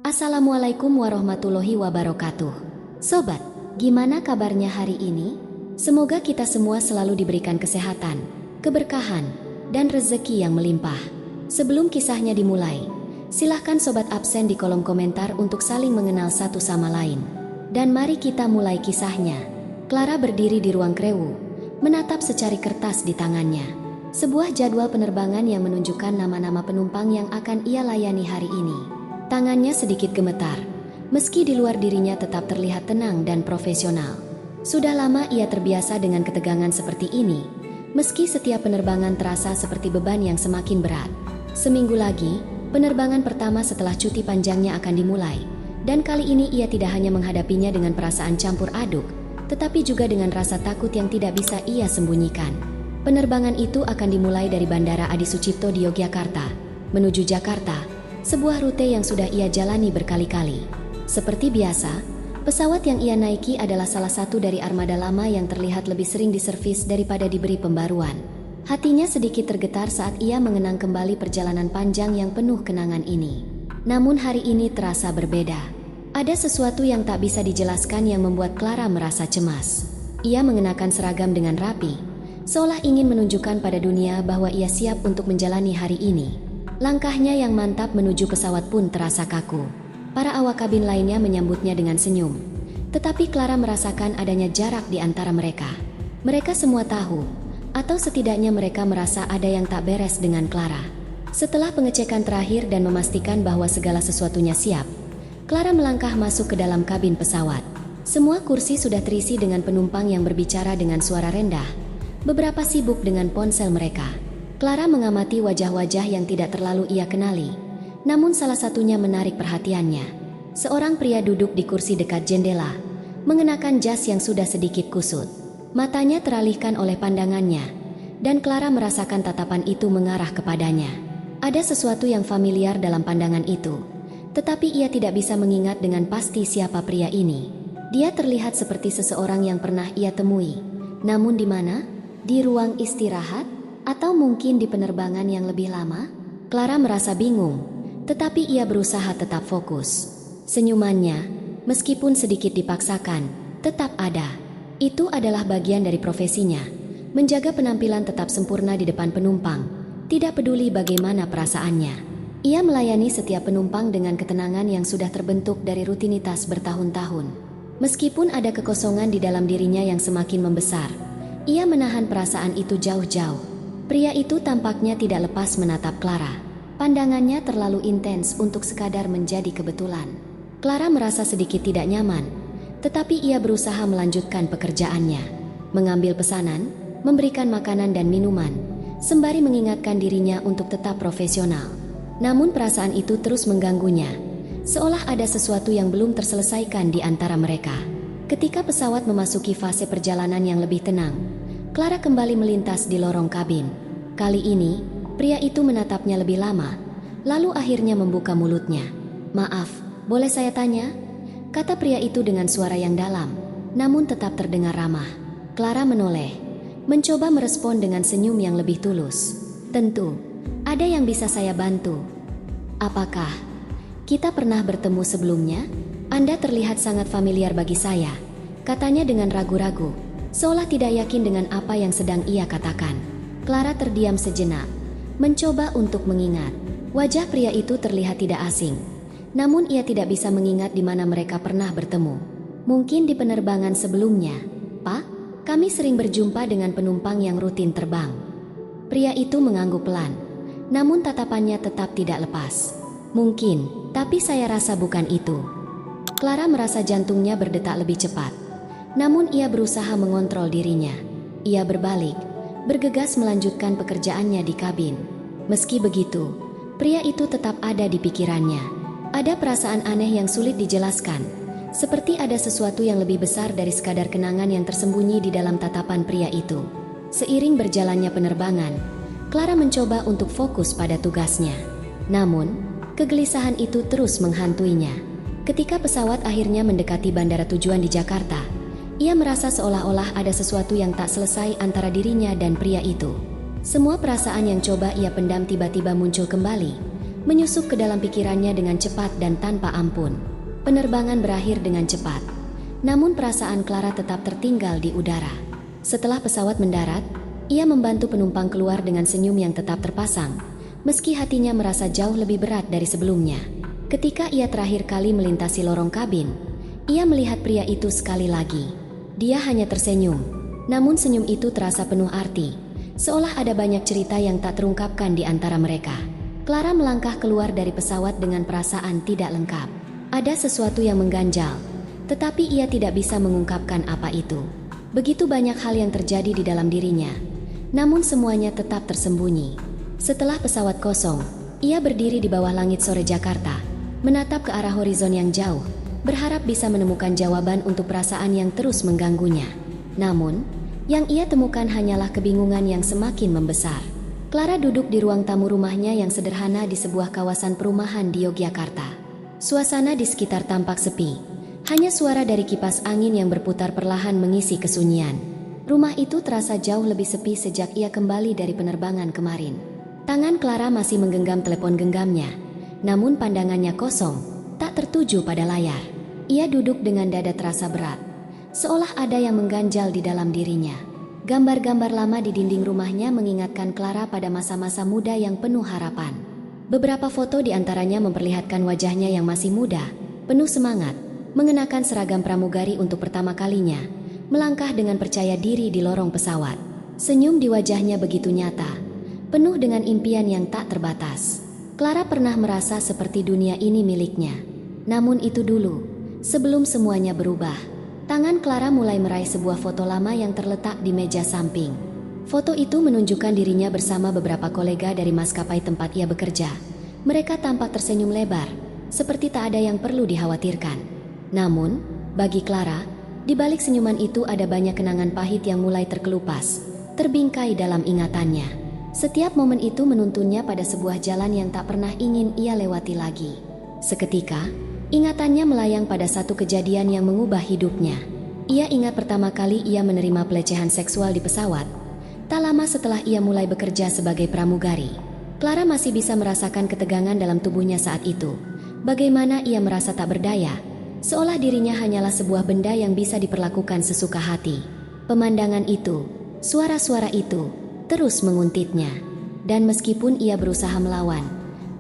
Assalamualaikum warahmatullahi wabarakatuh. Sobat, gimana kabarnya hari ini? Semoga kita semua selalu diberikan kesehatan, keberkahan, dan rezeki yang melimpah. Sebelum kisahnya dimulai, silahkan sobat absen di kolom komentar untuk saling mengenal satu sama lain. Dan mari kita mulai kisahnya. Clara berdiri di ruang krewu, menatap secari kertas di tangannya. Sebuah jadwal penerbangan yang menunjukkan nama-nama penumpang yang akan ia layani hari ini. Tangannya sedikit gemetar, meski di luar dirinya tetap terlihat tenang dan profesional. Sudah lama ia terbiasa dengan ketegangan seperti ini, meski setiap penerbangan terasa seperti beban yang semakin berat. Seminggu lagi, penerbangan pertama setelah cuti panjangnya akan dimulai, dan kali ini ia tidak hanya menghadapinya dengan perasaan campur aduk, tetapi juga dengan rasa takut yang tidak bisa ia sembunyikan. Penerbangan itu akan dimulai dari Bandara Adi Sucipto di Yogyakarta, menuju Jakarta, sebuah rute yang sudah ia jalani berkali-kali. Seperti biasa, pesawat yang ia naiki adalah salah satu dari armada lama yang terlihat lebih sering diservis daripada diberi pembaruan. Hatinya sedikit tergetar saat ia mengenang kembali perjalanan panjang yang penuh kenangan ini. Namun hari ini terasa berbeda. Ada sesuatu yang tak bisa dijelaskan yang membuat Clara merasa cemas. Ia mengenakan seragam dengan rapi, seolah ingin menunjukkan pada dunia bahwa ia siap untuk menjalani hari ini. Langkahnya yang mantap menuju pesawat pun terasa kaku. Para awak kabin lainnya menyambutnya dengan senyum. Tetapi Clara merasakan adanya jarak di antara mereka. Mereka semua tahu, atau setidaknya mereka merasa ada yang tak beres dengan Clara. Setelah pengecekan terakhir dan memastikan bahwa segala sesuatunya siap, Clara melangkah masuk ke dalam kabin pesawat. Semua kursi sudah terisi dengan penumpang yang berbicara dengan suara rendah. Beberapa sibuk dengan ponsel mereka. Clara mengamati wajah-wajah yang tidak terlalu ia kenali, namun salah satunya menarik perhatiannya. Seorang pria duduk di kursi dekat jendela, mengenakan jas yang sudah sedikit kusut. Matanya teralihkan oleh pandangannya, dan Clara merasakan tatapan itu mengarah kepadanya. Ada sesuatu yang familiar dalam pandangan itu, tetapi ia tidak bisa mengingat dengan pasti siapa pria ini. Dia terlihat seperti seseorang yang pernah ia temui, namun di mana? Di ruang istirahat? Atau mungkin di penerbangan yang lebih lama? Clara merasa bingung, tetapi ia berusaha tetap fokus. Senyumannya, meskipun sedikit dipaksakan, tetap ada. Itu adalah bagian dari profesinya, menjaga penampilan tetap sempurna di depan penumpang, tidak peduli bagaimana perasaannya. Ia melayani setiap penumpang dengan ketenangan yang sudah terbentuk dari rutinitas bertahun-tahun. Meskipun ada kekosongan di dalam dirinya yang semakin membesar, ia menahan perasaan itu jauh-jauh. Pria itu tampaknya tidak lepas menatap Clara. Pandangannya terlalu intens untuk sekadar menjadi kebetulan. Clara merasa sedikit tidak nyaman, tetapi ia berusaha melanjutkan pekerjaannya. Mengambil pesanan, memberikan makanan dan minuman, sembari mengingatkan dirinya untuk tetap profesional. Namun perasaan itu terus mengganggunya, seolah ada sesuatu yang belum terselesaikan di antara mereka. Ketika pesawat memasuki fase perjalanan yang lebih tenang, Clara kembali melintas di lorong kabin. Kali ini, pria itu menatapnya lebih lama, lalu akhirnya membuka mulutnya. "Maaf, boleh saya tanya?" kata pria itu dengan suara yang dalam, namun tetap terdengar ramah. Clara menoleh, mencoba merespon dengan senyum yang lebih tulus. "Tentu, ada yang bisa saya bantu." "Apakah kita pernah bertemu sebelumnya? Anda terlihat sangat familiar bagi saya," katanya dengan ragu-ragu, seolah tidak yakin dengan apa yang sedang ia katakan. Clara terdiam sejenak, mencoba untuk mengingat. Wajah pria itu terlihat tidak asing, namun ia tidak bisa mengingat di mana mereka pernah bertemu. Mungkin di penerbangan sebelumnya. "Pak, kami sering berjumpa dengan penumpang yang rutin terbang." Pria itu mengangguk pelan, namun tatapannya tetap tidak lepas. "Mungkin, tapi saya rasa bukan itu." Clara merasa jantungnya berdetak lebih cepat. Namun ia berusaha mengontrol dirinya. Ia berbalik, bergegas melanjutkan pekerjaannya di kabin. Meski begitu, pria itu tetap ada di pikirannya. Ada perasaan aneh yang sulit dijelaskan, seperti ada sesuatu yang lebih besar dari sekadar kenangan yang tersembunyi di dalam tatapan pria itu. Seiring berjalannya penerbangan, Clara mencoba untuk fokus pada tugasnya. Namun, kegelisahan itu terus menghantuinya. Ketika pesawat akhirnya mendekati bandara tujuan di Jakarta, ia merasa seolah-olah ada sesuatu yang tak selesai antara dirinya dan pria itu. Semua perasaan yang coba ia pendam tiba-tiba muncul kembali, menyusup ke dalam pikirannya dengan cepat dan tanpa ampun. Penerbangan berakhir dengan cepat. Namun perasaan Clara tetap tertinggal di udara. Setelah pesawat mendarat, ia membantu penumpang keluar dengan senyum yang tetap terpasang, meski hatinya merasa jauh lebih berat dari sebelumnya. Ketika ia terakhir kali melintasi lorong kabin, ia melihat pria itu sekali lagi. Dia hanya tersenyum, namun senyum itu terasa penuh arti, seolah ada banyak cerita yang tak terungkapkan di antara mereka. Clara melangkah keluar dari pesawat dengan perasaan tidak lengkap. Ada sesuatu yang mengganjal, tetapi ia tidak bisa mengungkapkan apa itu. Begitu banyak hal yang terjadi di dalam dirinya, namun semuanya tetap tersembunyi. Setelah pesawat kosong, ia berdiri di bawah langit sore Jakarta, menatap ke arah horizon yang jauh, berharap bisa menemukan jawaban untuk perasaan yang terus mengganggunya. Namun, yang ia temukan hanyalah kebingungan yang semakin membesar. Clara duduk di ruang tamu rumahnya yang sederhana di sebuah kawasan perumahan di Yogyakarta. Suasana di sekitar tampak sepi. Hanya suara dari kipas angin yang berputar perlahan mengisi kesunyian. Rumah itu terasa jauh lebih sepi sejak ia kembali dari penerbangan kemarin. Tangan Clara masih menggenggam telepon genggamnya, namun pandangannya kosong, tak tertuju pada layar. Ia duduk dengan dada terasa berat, seolah ada yang mengganjal di dalam dirinya. Gambar-gambar lama di dinding rumahnya mengingatkan Clara pada masa-masa muda yang penuh harapan. Beberapa foto di antaranya memperlihatkan wajahnya yang masih muda, penuh semangat, mengenakan seragam pramugari untuk pertama kalinya, melangkah dengan percaya diri di lorong pesawat. Senyum di wajahnya begitu nyata, penuh dengan impian yang tak terbatas. Clara pernah merasa seperti dunia ini miliknya. Namun itu dulu, sebelum semuanya berubah. Tangan Clara mulai meraih sebuah foto lama yang terletak di meja samping. Foto itu menunjukkan dirinya bersama beberapa kolega dari maskapai tempat ia bekerja. Mereka tampak tersenyum lebar, seperti tak ada yang perlu dikhawatirkan. Namun, bagi Clara, di balik senyuman itu ada banyak kenangan pahit yang mulai terkelupas, terbingkai dalam ingatannya. Setiap momen itu menuntunnya pada sebuah jalan yang tak pernah ingin ia lewati lagi. Seketika, ingatannya melayang pada satu kejadian yang mengubah hidupnya. Ia ingat pertama kali ia menerima pelecehan seksual di pesawat, tak lama setelah ia mulai bekerja sebagai pramugari. Clara masih bisa merasakan ketegangan dalam tubuhnya saat itu. Bagaimana ia merasa tak berdaya, seolah dirinya hanyalah sebuah benda yang bisa diperlakukan sesuka hati. Pemandangan itu, suara-suara itu, terus menguntitnya, dan meskipun ia berusaha melawan,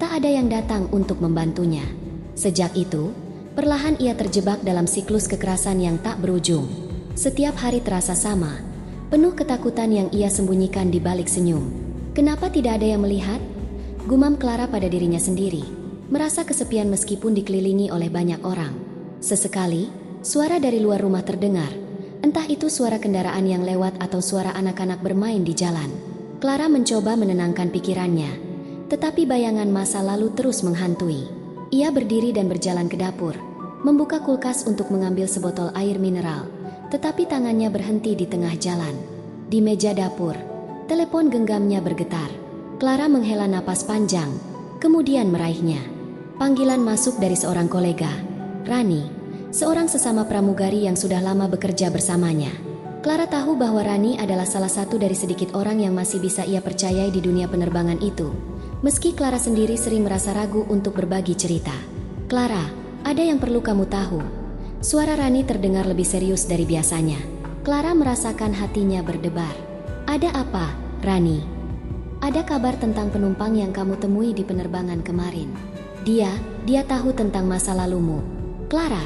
tak ada yang datang untuk membantunya. Sejak itu, perlahan ia terjebak dalam siklus kekerasan yang tak berujung. Setiap hari terasa sama, penuh ketakutan yang ia sembunyikan di balik senyum. Kenapa tidak ada yang melihat? Gumam Clara pada dirinya sendiri, merasa kesepian meskipun dikelilingi oleh banyak orang. Sesekali, suara dari luar rumah terdengar. Entah itu suara kendaraan yang lewat atau suara anak-anak bermain di jalan. Clara mencoba menenangkan pikirannya, tetapi bayangan masa lalu terus menghantui. Ia berdiri dan berjalan ke dapur, membuka kulkas untuk mengambil sebotol air mineral, tetapi tangannya berhenti di tengah jalan. Di meja dapur, telepon genggamnya bergetar. Clara menghela napas panjang, kemudian meraihnya. Panggilan masuk dari seorang kolega, Rani, seorang sesama pramugari yang sudah lama bekerja bersamanya. Clara tahu bahwa Rani adalah salah satu dari sedikit orang yang masih bisa ia percayai di dunia penerbangan itu. Meski Clara sendiri sering merasa ragu untuk berbagi cerita. "Clara, ada yang perlu kamu tahu." Suara Rani terdengar lebih serius dari biasanya. Clara merasakan hatinya berdebar. "Ada apa, Rani?" "Ada kabar tentang penumpang yang kamu temui di penerbangan kemarin. Dia tahu tentang masa lalumu." "Clara,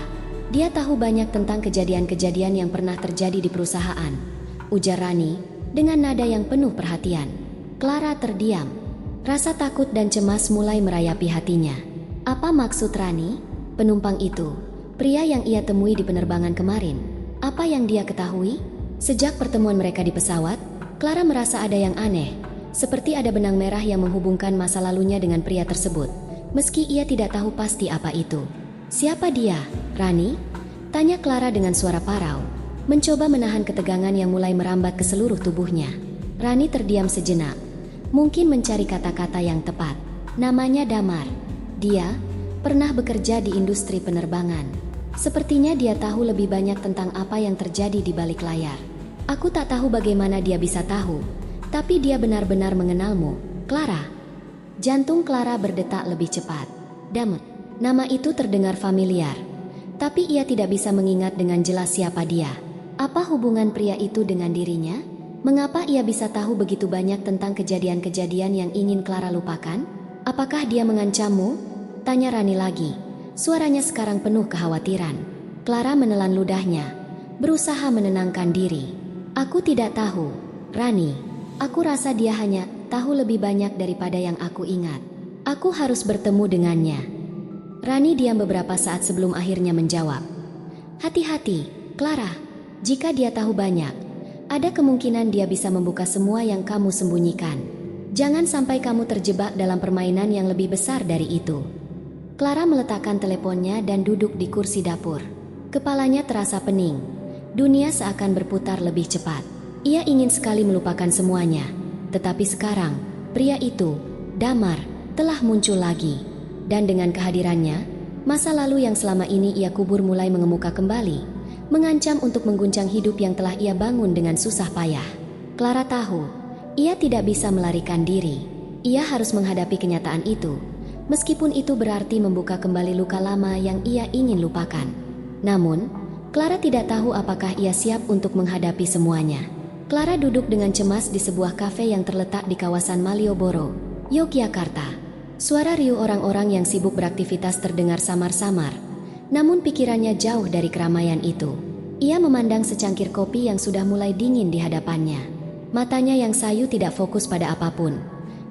dia tahu banyak tentang kejadian-kejadian yang pernah terjadi di perusahaan," ujar Rani dengan nada yang penuh perhatian. Clara terdiam. Rasa takut dan cemas mulai merayapi hatinya. Apa maksud Rani? Penumpang itu, pria yang ia temui di penerbangan kemarin. Apa yang dia ketahui? Sejak pertemuan mereka di pesawat, Clara merasa ada yang aneh, seperti ada benang merah yang menghubungkan masa lalunya dengan pria tersebut, meski ia tidak tahu pasti apa itu. "Siapa dia, Rani?" tanya Clara dengan suara parau, mencoba menahan ketegangan yang mulai merambat ke seluruh tubuhnya. Rani terdiam sejenak, mungkin mencari kata-kata yang tepat. "Namanya Damar. Dia pernah bekerja di industri penerbangan. Sepertinya dia tahu lebih banyak tentang apa yang terjadi di balik layar. Aku tak tahu bagaimana dia bisa tahu, tapi dia benar-benar mengenalmu, Clara." Jantung Clara berdetak lebih cepat. Damar, nama itu terdengar familiar. Tapi ia tidak bisa mengingat dengan jelas siapa dia. Apa hubungan pria itu dengan dirinya? Mengapa ia bisa tahu begitu banyak tentang kejadian-kejadian yang ingin Clara lupakan? Apakah dia mengancammu? Tanya Rani lagi. Suaranya sekarang penuh kekhawatiran. Clara menelan ludahnya, berusaha menenangkan diri. Aku tidak tahu, Rani. Aku rasa dia hanya tahu lebih banyak daripada yang aku ingat. Aku harus bertemu dengannya. Rani diam beberapa saat sebelum akhirnya menjawab. Hati-hati, Clara. Jika dia tahu banyak, ada kemungkinan dia bisa membuka semua yang kamu sembunyikan. Jangan sampai kamu terjebak dalam permainan yang lebih besar dari itu. Clara meletakkan teleponnya dan duduk di kursi dapur. Kepalanya terasa pening. Dunia seakan berputar lebih cepat. Ia ingin sekali melupakan semuanya. Tetapi sekarang, pria itu, Damar, telah muncul lagi. Dan dengan kehadirannya, masa lalu yang selama ini ia kubur mulai mengemuka kembali, mengancam untuk mengguncang hidup yang telah ia bangun dengan susah payah. Clara tahu, ia tidak bisa melarikan diri. Ia harus menghadapi kenyataan itu, meskipun itu berarti membuka kembali luka lama yang ia ingin lupakan. Namun, Clara tidak tahu apakah ia siap untuk menghadapi semuanya. Clara duduk dengan cemas di sebuah kafe yang terletak di kawasan Malioboro, Yogyakarta. Suara riuh orang-orang yang sibuk beraktivitas terdengar samar-samar, namun pikirannya jauh dari keramaian itu. Ia memandang secangkir kopi yang sudah mulai dingin di hadapannya. Matanya yang sayu tidak fokus pada apapun,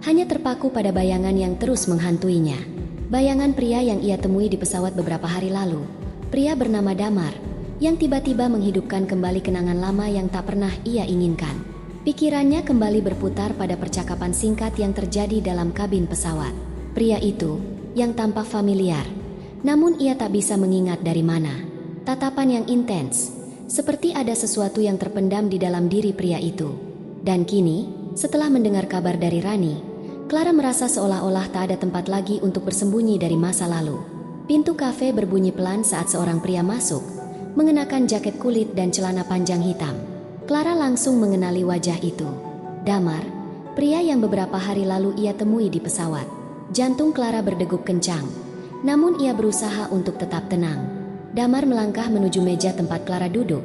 hanya terpaku pada bayangan yang terus menghantuinya. Bayangan pria yang ia temui di pesawat beberapa hari lalu, pria bernama Damar, yang tiba-tiba menghidupkan kembali kenangan lama yang tak pernah ia inginkan. Pikirannya kembali berputar pada percakapan singkat yang terjadi dalam kabin pesawat. Pria itu, yang tampak familiar, namun ia tak bisa mengingat dari mana. Tatapan yang intens, seperti ada sesuatu yang terpendam di dalam diri pria itu. Dan kini, setelah mendengar kabar dari Rani, Clara merasa seolah-olah tak ada tempat lagi untuk bersembunyi dari masa lalu. Pintu kafe berbunyi pelan saat seorang pria masuk, mengenakan jaket kulit dan celana panjang hitam. Clara langsung mengenali wajah itu. Damar, pria yang beberapa hari lalu ia temui di pesawat. Jantung Clara berdegup kencang, namun ia berusaha untuk tetap tenang. Damar melangkah menuju meja tempat Clara duduk.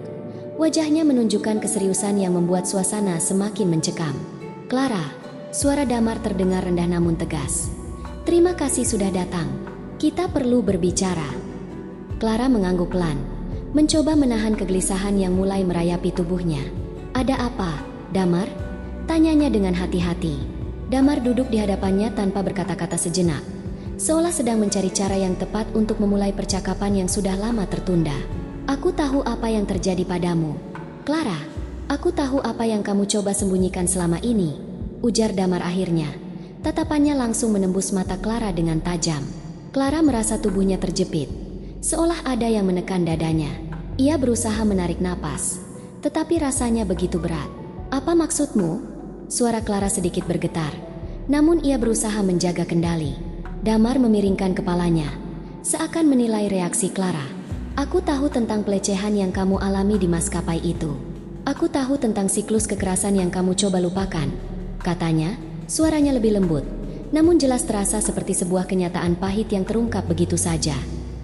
Wajahnya menunjukkan keseriusan yang membuat suasana semakin mencekam. Clara, suara Damar terdengar rendah namun tegas. Terima kasih sudah datang. Kita perlu berbicara. Clara mengangguk pelan, mencoba menahan kegelisahan yang mulai merayapi tubuhnya. Ada apa, Damar? Tanyanya dengan hati-hati. Damar duduk di hadapannya tanpa berkata-kata sejenak, seolah sedang mencari cara yang tepat untuk memulai percakapan yang sudah lama tertunda. Aku tahu apa yang terjadi padamu, Clara. Aku tahu apa yang kamu coba sembunyikan selama ini, ujar Damar akhirnya. Tatapannya langsung menembus mata Clara dengan tajam. Clara merasa tubuhnya terjepit, seolah ada yang menekan dadanya. Ia berusaha menarik napas, tetapi rasanya begitu berat. Apa maksudmu? Suara Clara sedikit bergetar, namun ia berusaha menjaga kendali. Damar memiringkan kepalanya, seakan menilai reaksi Clara. Aku tahu tentang pelecehan yang kamu alami di maskapai itu. Aku tahu tentang siklus kekerasan yang kamu coba lupakan, katanya, suaranya lebih lembut, namun jelas terasa seperti sebuah kenyataan pahit yang terungkap begitu saja.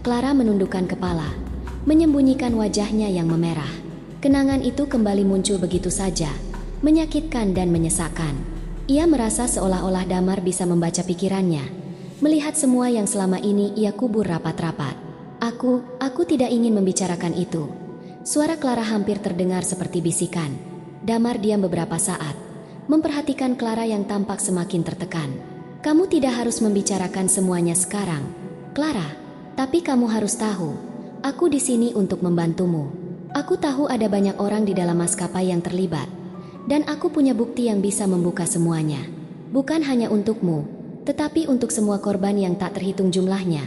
Clara menundukkan kepala, menyembunyikan wajahnya yang memerah. Kenangan itu kembali muncul begitu saja, menyakitkan dan menyesakkan. Ia merasa seolah-olah Damar bisa membaca pikirannya, melihat semua yang selama ini ia kubur rapat-rapat. Aku tidak ingin membicarakan itu. Suara Clara hampir terdengar seperti bisikan. Damar diam beberapa saat, memperhatikan Clara yang tampak semakin tertekan. Kamu tidak harus membicarakan semuanya sekarang, Clara. Tapi kamu harus tahu, aku di sini untuk membantumu. Aku tahu ada banyak orang di dalam maskapai yang terlibat, dan aku punya bukti yang bisa membuka semuanya. Bukan hanya untukmu, tetapi untuk semua korban yang tak terhitung jumlahnya,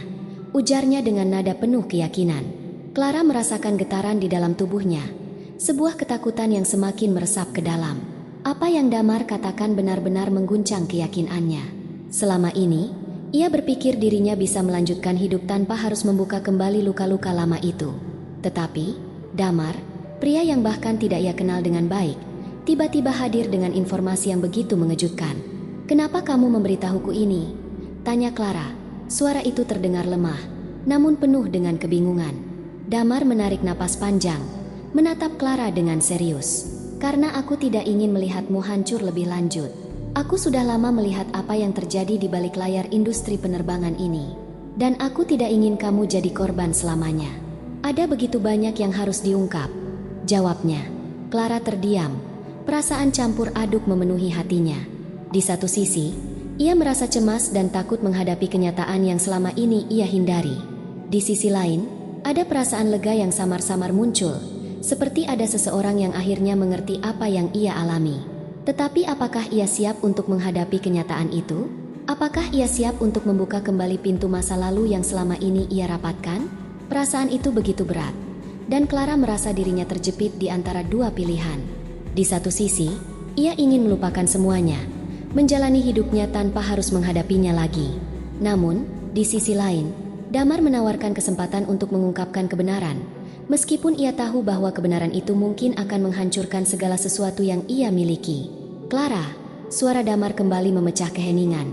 ujarnya dengan nada penuh keyakinan. Clara merasakan getaran di dalam tubuhnya, sebuah ketakutan yang semakin meresap ke dalam. Apa yang Damar katakan benar-benar mengguncang keyakinannya. Selama ini, ia berpikir dirinya bisa melanjutkan hidup tanpa harus membuka kembali luka-luka lama itu. Tetapi, Damar, pria yang bahkan tidak ia kenal dengan baik, tiba-tiba hadir dengan informasi yang begitu mengejutkan. Kenapa kamu memberitahuku ini? Tanya Clara. Suara itu terdengar lemah, namun penuh dengan kebingungan. Damar menarik napas panjang, menatap Clara dengan serius. Karena aku tidak ingin melihatmu hancur lebih lanjut. Aku sudah lama melihat apa yang terjadi di balik layar industri penerbangan ini. Dan aku tidak ingin kamu jadi korban selamanya. Ada begitu banyak yang harus diungkap, jawabnya. Clara terdiam. Perasaan campur aduk memenuhi hatinya. Di satu sisi, ia merasa cemas dan takut menghadapi kenyataan yang selama ini ia hindari. Di sisi lain, ada perasaan lega yang samar-samar muncul, seperti ada seseorang yang akhirnya mengerti apa yang ia alami. Tetapi apakah ia siap untuk menghadapi kenyataan itu? Apakah ia siap untuk membuka kembali pintu masa lalu yang selama ini ia rapatkan? Perasaan itu begitu berat, dan Clara merasa dirinya terjepit di antara dua pilihan. Di satu sisi, ia ingin melupakan semuanya, menjalani hidupnya tanpa harus menghadapinya lagi. Namun, di sisi lain, Damar menawarkan kesempatan untuk mengungkapkan kebenaran, meskipun ia tahu bahwa kebenaran itu mungkin akan menghancurkan segala sesuatu yang ia miliki. Clara, suara Damar kembali memecah keheningan.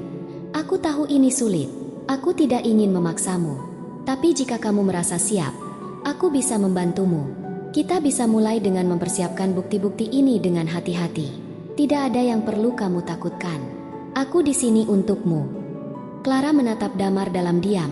Aku tahu ini sulit, aku tidak ingin memaksamu. Tapi jika kamu merasa siap, aku bisa membantumu. Kita bisa mulai dengan mempersiapkan bukti-bukti ini dengan hati-hati. Tidak ada yang perlu kamu takutkan. Aku di sini untukmu. Clara menatap Damar dalam diam,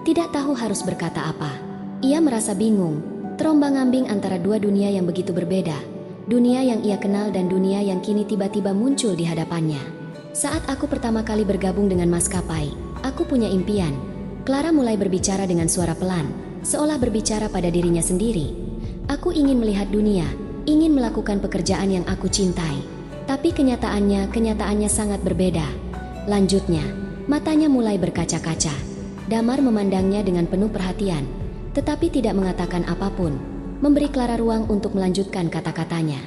tidak tahu harus berkata apa. Ia merasa bingung, terombang-ambing antara dua dunia yang begitu berbeda. Dunia yang ia kenal dan dunia yang kini tiba-tiba muncul di hadapannya. Saat aku pertama kali bergabung dengan maskapai, aku punya impian. Clara mulai berbicara dengan suara pelan, seolah berbicara pada dirinya sendiri. Aku ingin melihat dunia, ingin melakukan pekerjaan yang aku cintai. Tapi kenyataannya sangat berbeda. Lanjutnya, matanya mulai berkaca-kaca. Damar memandangnya dengan penuh perhatian, tetapi tidak mengatakan apapun, memberi Clara ruang untuk melanjutkan kata-katanya.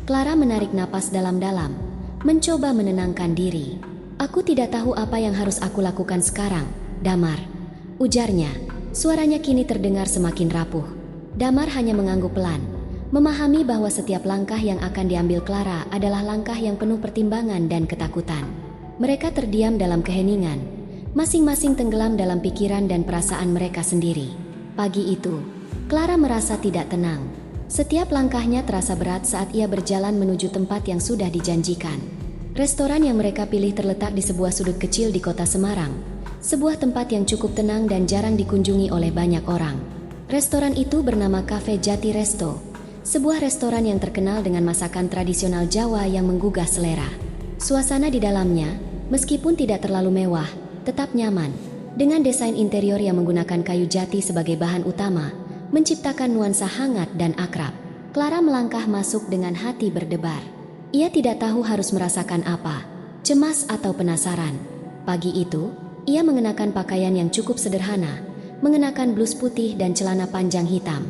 Clara menarik napas dalam-dalam, mencoba menenangkan diri. Aku tidak tahu apa yang harus aku lakukan sekarang, Damar, ujarnya. Suaranya kini terdengar semakin rapuh. Damar hanya mengangguk pelan, memahami bahwa setiap langkah yang akan diambil Clara adalah langkah yang penuh pertimbangan dan ketakutan. Mereka terdiam dalam keheningan, masing-masing tenggelam dalam pikiran dan perasaan mereka sendiri. Pagi itu, Clara merasa tidak tenang. Setiap langkahnya terasa berat saat ia berjalan menuju tempat yang sudah dijanjikan. Restoran yang mereka pilih terletak di sebuah sudut kecil di kota Semarang, sebuah tempat yang cukup tenang dan jarang dikunjungi oleh banyak orang. Restoran itu bernama Cafe Jati Resto, sebuah restoran yang terkenal dengan masakan tradisional Jawa yang menggugah selera. Suasana di dalamnya, meskipun tidak terlalu mewah, tetap nyaman, dengan desain interior yang menggunakan kayu jati sebagai bahan utama, menciptakan nuansa hangat dan akrab. Clara melangkah masuk dengan hati berdebar. Ia tidak tahu harus merasakan apa, cemas atau penasaran. Pagi itu, ia mengenakan pakaian yang cukup sederhana, mengenakan blus putih dan celana panjang hitam.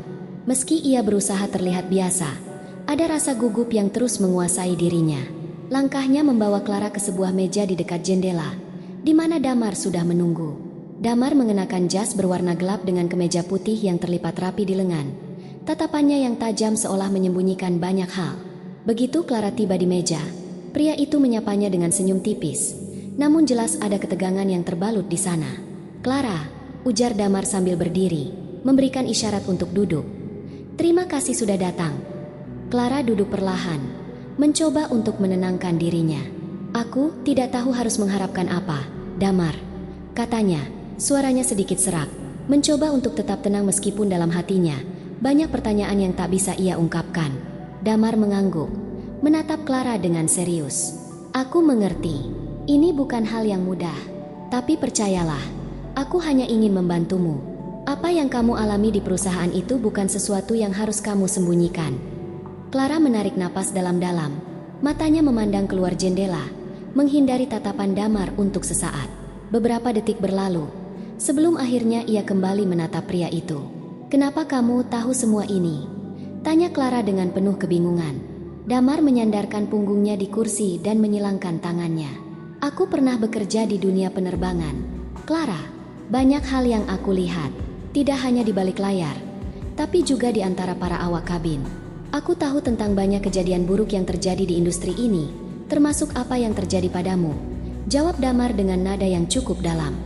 Meski ia berusaha terlihat biasa, ada rasa gugup yang terus menguasai dirinya. Langkahnya membawa Clara ke sebuah meja di dekat jendela, di mana Damar sudah menunggu. Damar mengenakan jas berwarna gelap dengan kemeja putih yang terlipat rapi di lengan. Tatapannya yang tajam seolah menyembunyikan banyak hal. Begitu Clara tiba di meja, pria itu menyapanya dengan senyum tipis. Namun jelas ada ketegangan yang terbalut di sana. Clara, ujar Damar sambil berdiri, memberikan isyarat untuk duduk. Terima kasih sudah datang. Clara duduk perlahan, mencoba untuk menenangkan dirinya. Aku tidak tahu harus mengharapkan apa, Damar, katanya, suaranya sedikit serak, mencoba untuk tetap tenang meskipun dalam hatinya banyak pertanyaan yang tak bisa ia ungkapkan. Damar mengangguk, menatap Clara dengan serius. Aku mengerti, ini bukan hal yang mudah, tapi percayalah, aku hanya ingin membantumu. Apa yang kamu alami di perusahaan itu bukan sesuatu yang harus kamu sembunyikan. Clara menarik napas dalam-dalam, matanya memandang keluar jendela, menghindari tatapan Damar untuk sesaat. Beberapa detik berlalu, sebelum akhirnya ia kembali menatap pria itu. Kenapa kamu tahu semua ini? Tanya Clara dengan penuh kebingungan. Damar menyandarkan punggungnya di kursi dan menyilangkan tangannya. Aku pernah bekerja di dunia penerbangan, Clara. Banyak hal yang aku lihat, tidak hanya di balik layar, tapi juga di antara para awak kabin. Aku tahu tentang banyak kejadian buruk yang terjadi di industri ini, termasuk apa yang terjadi padamu, jawab Damar dengan nada yang cukup dalam.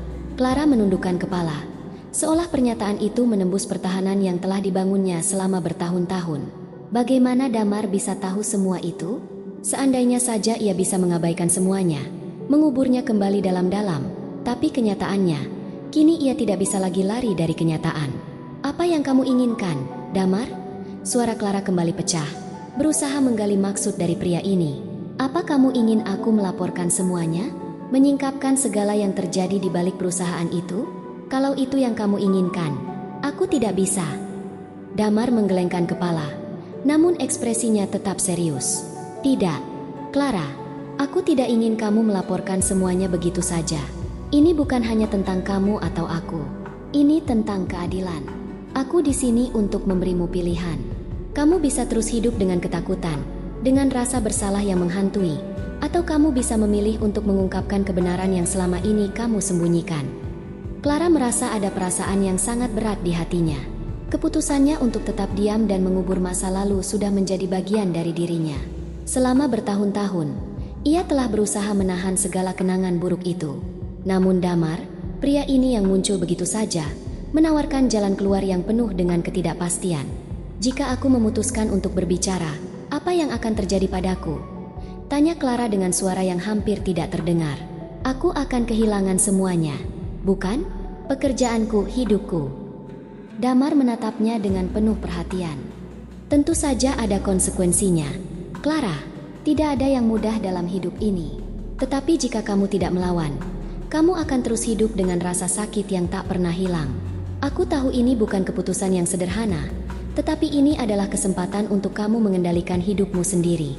Clara menundukkan kepala, seolah pernyataan itu menembus pertahanan yang telah dibangunnya selama bertahun-tahun. Bagaimana Damar bisa tahu semua itu? Seandainya saja ia bisa mengabaikan semuanya, menguburnya kembali dalam-dalam, tapi kenyataannya, kini ia tidak bisa lagi lari dari kenyataan. Apa yang kamu inginkan, Damar? Suara Clara kembali pecah, berusaha menggali maksud dari pria ini. Apa kamu ingin aku melaporkan semuanya? Menyingkapkan segala yang terjadi di balik perusahaan itu? Kalau itu yang kamu inginkan, aku tidak bisa. Damar menggelengkan kepala, namun ekspresinya tetap serius. Tidak, Clara, aku tidak ingin kamu melaporkan semuanya begitu saja. Ini bukan hanya tentang kamu atau aku. Ini tentang keadilan. Aku di sini untuk memberimu pilihan. Kamu bisa terus hidup dengan ketakutan, dengan rasa bersalah yang menghantui, atau kamu bisa memilih untuk mengungkapkan kebenaran yang selama ini kamu sembunyikan. Clara merasa ada perasaan yang sangat berat di hatinya. Keputusannya untuk tetap diam dan mengubur masa lalu sudah menjadi bagian dari dirinya. Selama bertahun-tahun, ia telah berusaha menahan segala kenangan buruk itu. Namun Damar, pria ini yang muncul begitu saja, menawarkan jalan keluar yang penuh dengan ketidakpastian. Jika aku memutuskan untuk berbicara, apa yang akan terjadi padaku? Tanya Clara dengan suara yang hampir tidak terdengar. Aku akan kehilangan semuanya, bukan? Pekerjaanku, hidupku. Damar menatapnya dengan penuh perhatian. Tentu saja ada konsekuensinya, Clara. Tidak ada yang mudah dalam hidup ini. Tetapi jika kamu tidak melawan, kamu akan terus hidup dengan rasa sakit yang tak pernah hilang. Aku tahu ini bukan keputusan yang sederhana, tetapi ini adalah kesempatan untuk kamu mengendalikan hidupmu sendiri.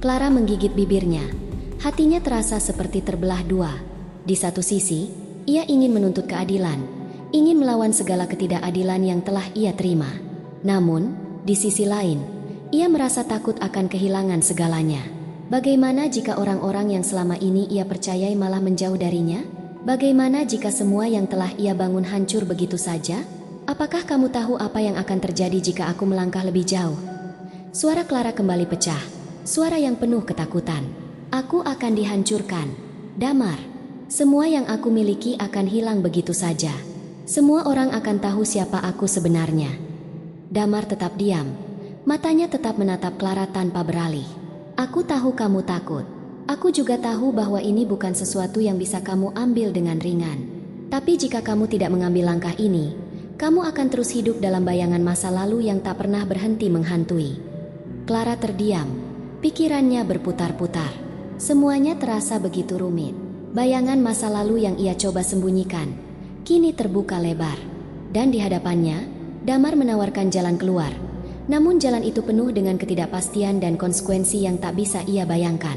Clara menggigit bibirnya. Hatinya terasa seperti terbelah dua. Di satu sisi, ia ingin menuntut keadilan, ingin melawan segala ketidakadilan yang telah ia terima. Namun, di sisi lain, ia merasa takut akan kehilangan segalanya. Bagaimana jika orang-orang yang selama ini ia percayai malah menjauh darinya? Bagaimana jika semua yang telah ia bangun hancur begitu saja? Apakah kamu tahu apa yang akan terjadi jika aku melangkah lebih jauh? Suara Clara kembali pecah. Suara yang penuh ketakutan. Aku akan dihancurkan, Damar. Semua yang aku miliki akan hilang begitu saja. Semua orang akan tahu siapa aku sebenarnya. Damar tetap diam. Matanya tetap menatap Clara tanpa beralih. Aku tahu kamu takut. Aku juga tahu bahwa ini bukan sesuatu yang bisa kamu ambil dengan ringan. Tapi jika kamu tidak mengambil langkah ini, kamu akan terus hidup dalam bayangan masa lalu yang tak pernah berhenti menghantui. Clara terdiam. Pikirannya berputar-putar. Semuanya terasa begitu rumit. Bayangan masa lalu yang ia coba sembunyikan kini terbuka lebar. Dan di hadapannya, Damar menawarkan jalan keluar. Namun jalan itu penuh dengan ketidakpastian dan konsekuensi yang tak bisa ia bayangkan.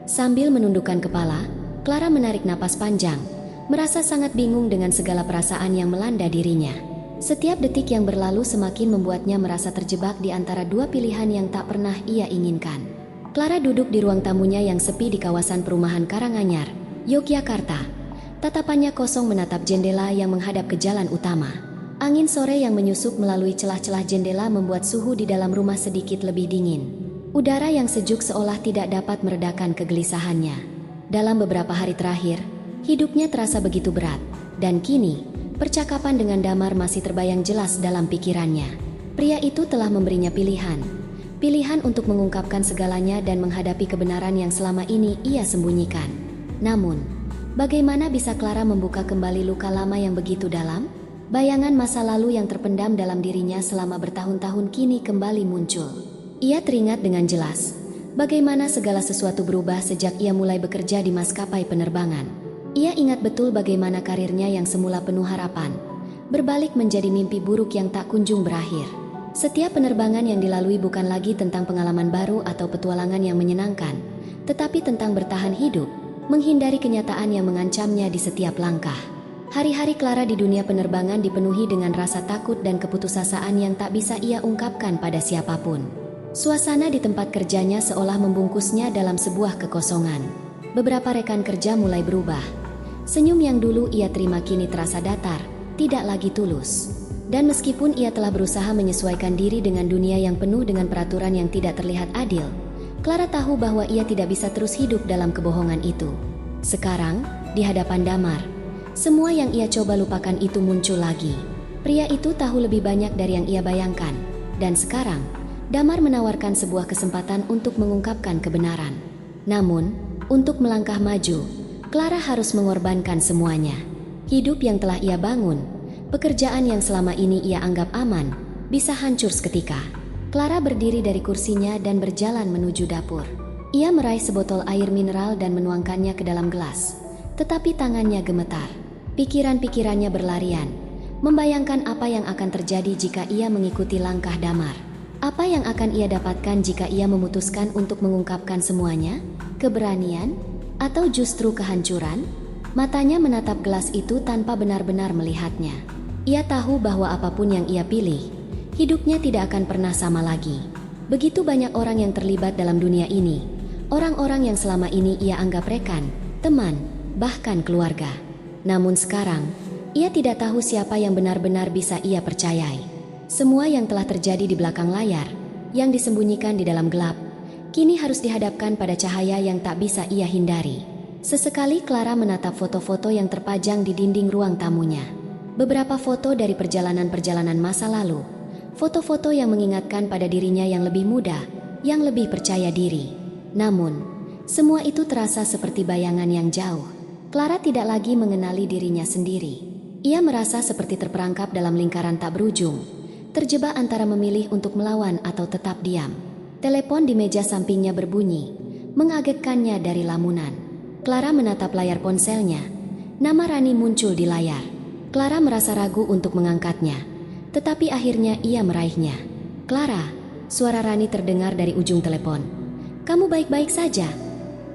Sambil menundukkan kepala, Clara menarik napas panjang, merasa sangat bingung dengan segala perasaan yang melanda dirinya. Setiap detik yang berlalu semakin membuatnya merasa terjebak di antara dua pilihan yang tak pernah ia inginkan. Clara duduk di ruang tamunya yang sepi di kawasan perumahan Karanganyar, Yogyakarta. Tatapannya kosong menatap jendela yang menghadap ke jalan utama. Angin sore yang menyusup melalui celah-celah jendela membuat suhu di dalam rumah sedikit lebih dingin. Udara yang sejuk seolah tidak dapat meredakan kegelisahannya. Dalam beberapa hari terakhir, hidupnya terasa begitu berat. Dan kini, percakapan dengan Damar masih terbayang jelas dalam pikirannya. Pria itu telah memberinya pilihan. Pilihan untuk mengungkapkan segalanya dan menghadapi kebenaran yang selama ini ia sembunyikan. Namun, bagaimana bisa Clara membuka kembali luka lama yang begitu dalam? Bayangan masa lalu yang terpendam dalam dirinya selama bertahun-tahun kini kembali muncul. Ia teringat dengan jelas bagaimana segala sesuatu berubah sejak ia mulai bekerja di maskapai penerbangan. Ia ingat betul bagaimana karirnya yang semula penuh harapan berbalik menjadi mimpi buruk yang tak kunjung berakhir. Setiap penerbangan yang dilalui bukan lagi tentang pengalaman baru atau petualangan yang menyenangkan, tetapi tentang bertahan hidup, menghindari kenyataan yang mengancamnya di setiap langkah. Hari-hari Clara di dunia penerbangan dipenuhi dengan rasa takut dan keputusasaan yang tak bisa ia ungkapkan pada siapapun. Suasana di tempat kerjanya seolah membungkusnya dalam sebuah kekosongan. Beberapa rekan kerja mulai berubah. Senyum yang dulu ia terima kini terasa datar, tidak lagi tulus. Dan meskipun ia telah berusaha menyesuaikan diri dengan dunia yang penuh dengan peraturan yang tidak terlihat adil, Clara tahu bahwa ia tidak bisa terus hidup dalam kebohongan itu. Sekarang, di hadapan Damar, Semua yang ia coba lupakan itu muncul lagi. Pria itu tahu lebih banyak dari yang ia bayangkan. Dan sekarang, Damar menawarkan sebuah kesempatan untuk mengungkapkan kebenaran. Namun, untuk melangkah maju, Clara harus mengorbankan semuanya. Hidup yang telah ia bangun, pekerjaan yang selama ini ia anggap aman, bisa hancur seketika. Clara berdiri dari kursinya dan berjalan menuju dapur. Ia meraih sebotol air mineral dan menuangkannya ke dalam gelas. Tetapi tangannya gemetar. Pikiran-pikirannya berlarian, membayangkan apa yang akan terjadi jika ia mengikuti langkah Damar. Apa yang akan ia dapatkan jika ia memutuskan untuk mengungkapkan semuanya? Keberanian? Atau justru kehancuran? Matanya menatap gelas itu tanpa benar-benar melihatnya. Ia tahu bahwa apapun yang ia pilih, hidupnya tidak akan pernah sama lagi. Begitu banyak orang yang terlibat dalam dunia ini, orang-orang yang selama ini ia anggap rekan, teman, bahkan keluarga. Namun sekarang, ia tidak tahu siapa yang benar-benar bisa ia percayai. Semua yang telah terjadi di belakang layar, yang disembunyikan di dalam gelap, kini harus dihadapkan pada cahaya yang tak bisa ia hindari. Sesekali Clara menatap foto-foto yang terpajang di dinding ruang tamunya. Beberapa foto dari perjalanan-perjalanan masa lalu, foto-foto yang mengingatkan pada dirinya yang lebih muda, yang lebih percaya diri. Namun, semua itu terasa seperti bayangan yang jauh. Clara tidak lagi mengenali dirinya sendiri. Ia merasa seperti terperangkap dalam lingkaran tak berujung, terjebak antara memilih untuk melawan atau tetap diam. Telepon di meja sampingnya berbunyi, mengagetkannya dari lamunan. Clara menatap layar ponselnya. Nama Rani muncul di layar. Clara merasa ragu untuk mengangkatnya, tetapi akhirnya ia meraihnya. "Clara," suara Rani terdengar dari ujung telepon. "Kamu baik-baik saja?"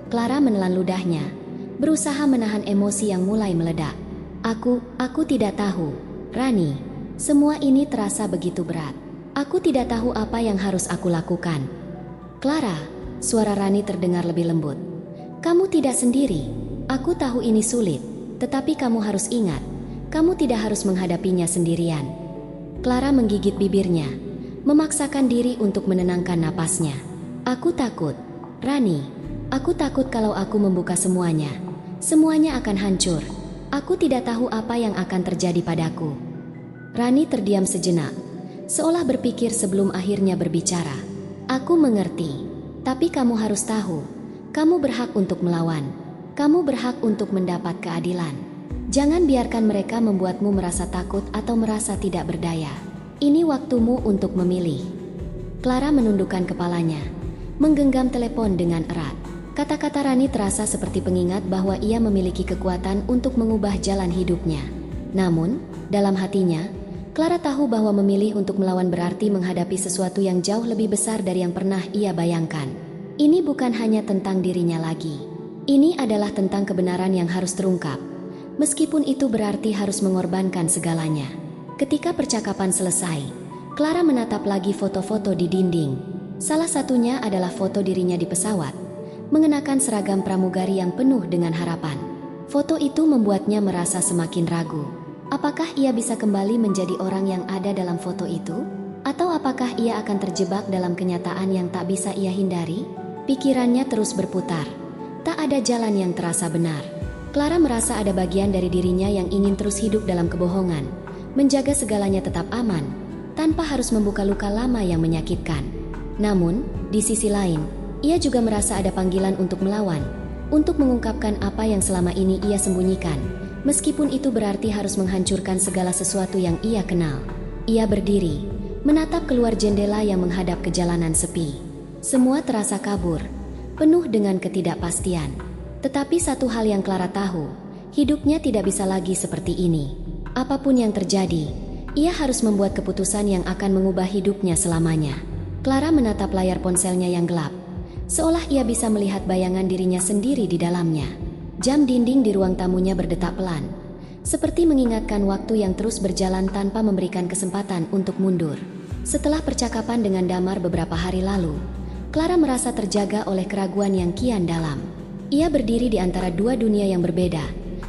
Clara menelan ludahnya, berusaha menahan emosi yang mulai meledak. Aku tidak tahu, Rani. Semua ini terasa begitu berat. Aku tidak tahu apa yang harus aku lakukan." "Clara," suara Rani terdengar lebih lembut. "Kamu tidak sendiri. Aku tahu ini sulit, tetapi kamu harus ingat, kamu tidak harus menghadapinya sendirian." Clara menggigit bibirnya, memaksakan diri untuk menenangkan napasnya. "Aku takut, Rani. Aku takut kalau aku membuka semuanya, semuanya akan hancur. Aku tidak tahu apa yang akan terjadi padaku." Rani terdiam sejenak, seolah berpikir sebelum akhirnya berbicara. "Aku mengerti, tapi kamu harus tahu, kamu berhak untuk melawan. Kamu berhak untuk mendapat keadilan. Jangan biarkan mereka membuatmu merasa takut atau merasa tidak berdaya. Ini waktumu untuk memilih." Clara menundukkan kepalanya, menggenggam telepon dengan erat. Kata-kata Rani terasa seperti pengingat bahwa ia memiliki kekuatan untuk mengubah jalan hidupnya. Namun, dalam hatinya, Clara tahu bahwa memilih untuk melawan berarti menghadapi sesuatu yang jauh lebih besar dari yang pernah ia bayangkan. Ini bukan hanya tentang dirinya lagi. Ini adalah tentang kebenaran yang harus terungkap, meskipun itu berarti harus mengorbankan segalanya. Ketika percakapan selesai, Clara menatap lagi foto-foto di dinding. Salah satunya adalah foto dirinya di pesawat, mengenakan seragam pramugari yang penuh dengan harapan. Foto itu membuatnya merasa semakin ragu. Apakah ia bisa kembali menjadi orang yang ada dalam foto itu? Atau apakah ia akan terjebak dalam kenyataan yang tak bisa ia hindari? Pikirannya terus berputar. Tak ada jalan yang terasa benar. Clara merasa ada bagian dari dirinya yang ingin terus hidup dalam kebohongan, menjaga segalanya tetap aman, tanpa harus membuka luka lama yang menyakitkan. Namun, di sisi lain, ia juga merasa ada panggilan untuk melawan, untuk mengungkapkan apa yang selama ini ia sembunyikan, meskipun itu berarti harus menghancurkan segala sesuatu yang ia kenal. Ia berdiri, menatap keluar jendela yang menghadap ke jalanan sepi. Semua terasa kabur, penuh dengan ketidakpastian. Tetapi satu hal yang Clara tahu, hidupnya tidak bisa lagi seperti ini. Apapun yang terjadi, ia harus membuat keputusan yang akan mengubah hidupnya selamanya. Clara menatap layar ponselnya yang gelap, seolah ia bisa melihat bayangan dirinya sendiri di dalamnya. Jam dinding di ruang tamunya berdetak pelan, seperti mengingatkan waktu yang terus berjalan tanpa memberikan kesempatan untuk mundur. Setelah percakapan dengan Damar beberapa hari lalu, Clara merasa terjaga oleh keraguan yang kian dalam. Ia berdiri di antara dua dunia yang berbeda,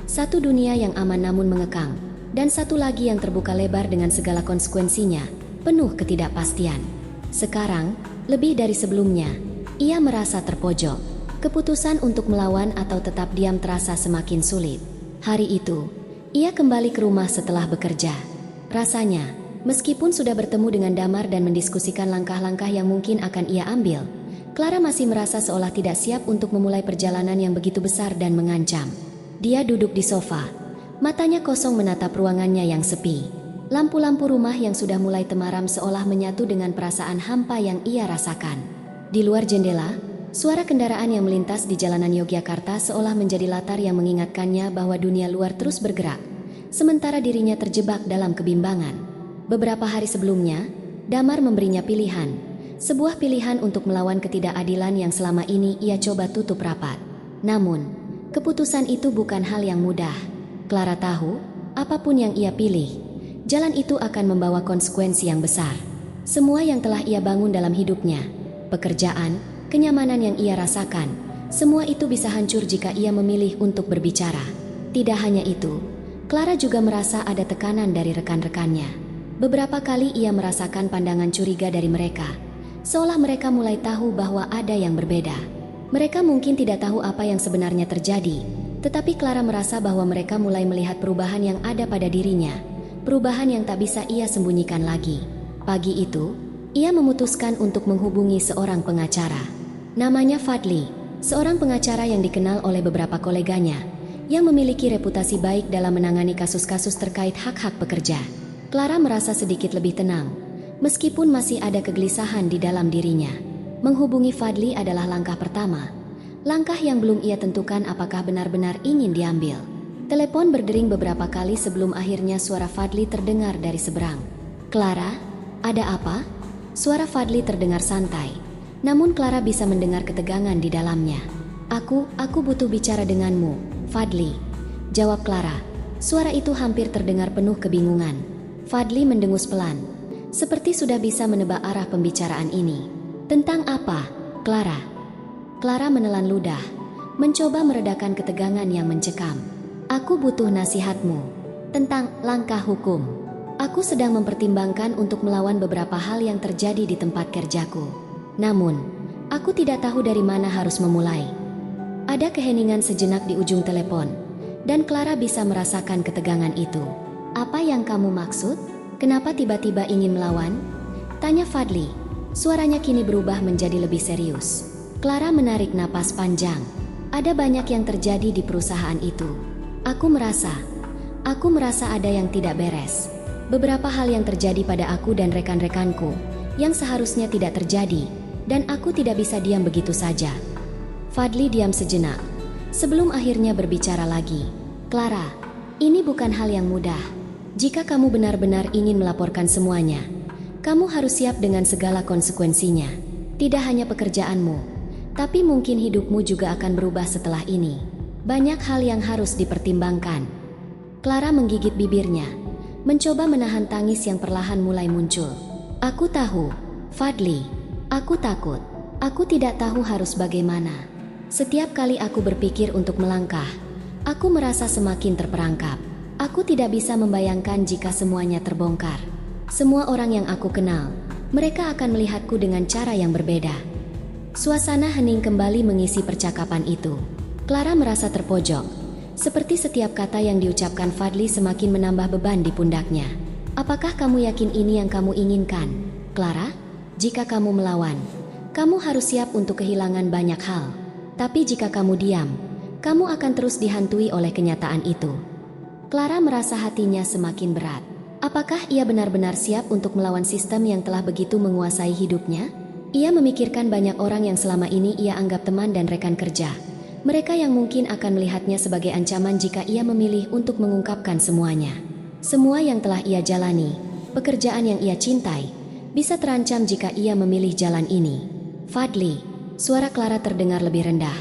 satu dunia yang aman namun mengekang, dan satu lagi yang terbuka lebar dengan segala konsekuensinya, penuh ketidakpastian. Sekarang, lebih dari sebelumnya, ia merasa terpojok. Keputusan untuk melawan atau tetap diam terasa semakin sulit. Hari itu, Ia kembali ke rumah setelah bekerja. Rasanya, meskipun sudah bertemu dengan Damar dan mendiskusikan langkah-langkah yang mungkin akan ia ambil, Clara masih merasa seolah tidak siap untuk memulai perjalanan yang begitu besar dan mengancam. Dia duduk di sofa, matanya kosong menatap ruangannya yang sepi. Lampu-lampu rumah yang sudah mulai temaram seolah menyatu dengan perasaan hampa yang ia rasakan. Di luar jendela, suara kendaraan yang melintas di jalanan Yogyakarta seolah menjadi latar yang mengingatkannya bahwa dunia luar terus bergerak, sementara dirinya terjebak dalam kebimbangan. Beberapa hari sebelumnya, Damar memberinya pilihan, sebuah pilihan untuk melawan ketidakadilan yang selama ini ia coba tutup rapat. Namun, keputusan itu bukan hal yang mudah. Clara tahu, apapun yang ia pilih, jalan itu akan membawa konsekuensi yang besar. Semua yang telah ia bangun dalam hidupnya, pekerjaan, kenyamanan yang ia rasakan, semua itu bisa hancur jika ia memilih untuk berbicara. Tidak hanya itu, Clara juga merasa ada tekanan dari rekan-rekannya. Beberapa kali ia merasakan pandangan curiga dari mereka, seolah mereka mulai tahu bahwa ada yang berbeda. Mereka mungkin tidak tahu apa yang sebenarnya terjadi, tetapi Clara merasa bahwa mereka mulai melihat perubahan yang ada pada dirinya, perubahan yang tak bisa ia sembunyikan lagi. Pagi itu, ia memutuskan untuk menghubungi seorang pengacara. Namanya Fadli, seorang pengacara yang dikenal oleh beberapa koleganya, yang memiliki reputasi baik dalam menangani kasus-kasus terkait hak-hak pekerja. Clara merasa sedikit lebih tenang, meskipun masih ada kegelisahan di dalam dirinya. Menghubungi Fadli adalah langkah pertama, langkah yang belum ia tentukan apakah benar-benar ingin diambil. Telepon berdering beberapa kali sebelum akhirnya suara Fadli terdengar dari seberang. "Clara, ada apa?" Suara Fadli terdengar santai, namun Clara bisa mendengar ketegangan di dalamnya. Aku butuh bicara denganmu, Fadli," jawab Clara. Suara itu hampir terdengar penuh kebingungan. Fadli mendengus pelan, seperti sudah bisa menebak arah pembicaraan ini. "Tentang apa, Clara?" Clara menelan ludah, mencoba meredakan ketegangan yang mencekam. "Aku butuh nasihatmu tentang langkah hukum. Aku sedang mempertimbangkan untuk melawan beberapa hal yang terjadi di tempat kerjaku. Namun, aku tidak tahu dari mana harus memulai." Ada keheningan sejenak di ujung telepon, dan Clara bisa merasakan ketegangan itu. "Apa yang kamu maksud? Kenapa tiba-tiba ingin melawan?" tanya Fadli. Suaranya kini berubah menjadi lebih serius. Clara menarik napas panjang. "Ada banyak yang terjadi di perusahaan itu. Aku merasa ada yang tidak beres. Beberapa hal yang terjadi pada aku dan rekan-rekanku, yang seharusnya tidak terjadi, dan aku tidak bisa diam begitu saja." Fadli diam sejenak, sebelum akhirnya berbicara lagi. "Clara, ini bukan hal yang mudah. Jika kamu benar-benar ingin melaporkan semuanya, kamu harus siap dengan segala konsekuensinya. Tidak hanya pekerjaanmu, tapi mungkin hidupmu juga akan berubah setelah ini. Banyak hal yang harus dipertimbangkan." Clara menggigit bibirnya, mencoba menahan tangis yang perlahan mulai muncul. "Aku tahu, Fadli. Aku takut. Aku tidak tahu harus bagaimana. Setiap kali aku berpikir untuk melangkah, aku merasa semakin terperangkap. Aku tidak bisa membayangkan jika semuanya terbongkar. Semua orang yang aku kenal, mereka akan melihatku dengan cara yang berbeda." Suasana hening kembali mengisi percakapan itu. Clara merasa terpojok, seperti setiap kata yang diucapkan Fadli semakin menambah beban di pundaknya. "Apakah kamu yakin ini yang kamu inginkan, Clara? Jika kamu melawan, kamu harus siap untuk kehilangan banyak hal. Tapi jika kamu diam, kamu akan terus dihantui oleh kenyataan itu." Clara merasa hatinya semakin berat. Apakah ia benar-benar siap untuk melawan sistem yang telah begitu menguasai hidupnya? Ia memikirkan banyak orang yang selama ini ia anggap teman dan rekan kerja. Mereka yang mungkin akan melihatnya sebagai ancaman jika ia memilih untuk mengungkapkan semuanya. Semua yang telah ia jalani, pekerjaan yang ia cintai, bisa terancam jika ia memilih jalan ini. "Fadli," suara Clara terdengar lebih rendah.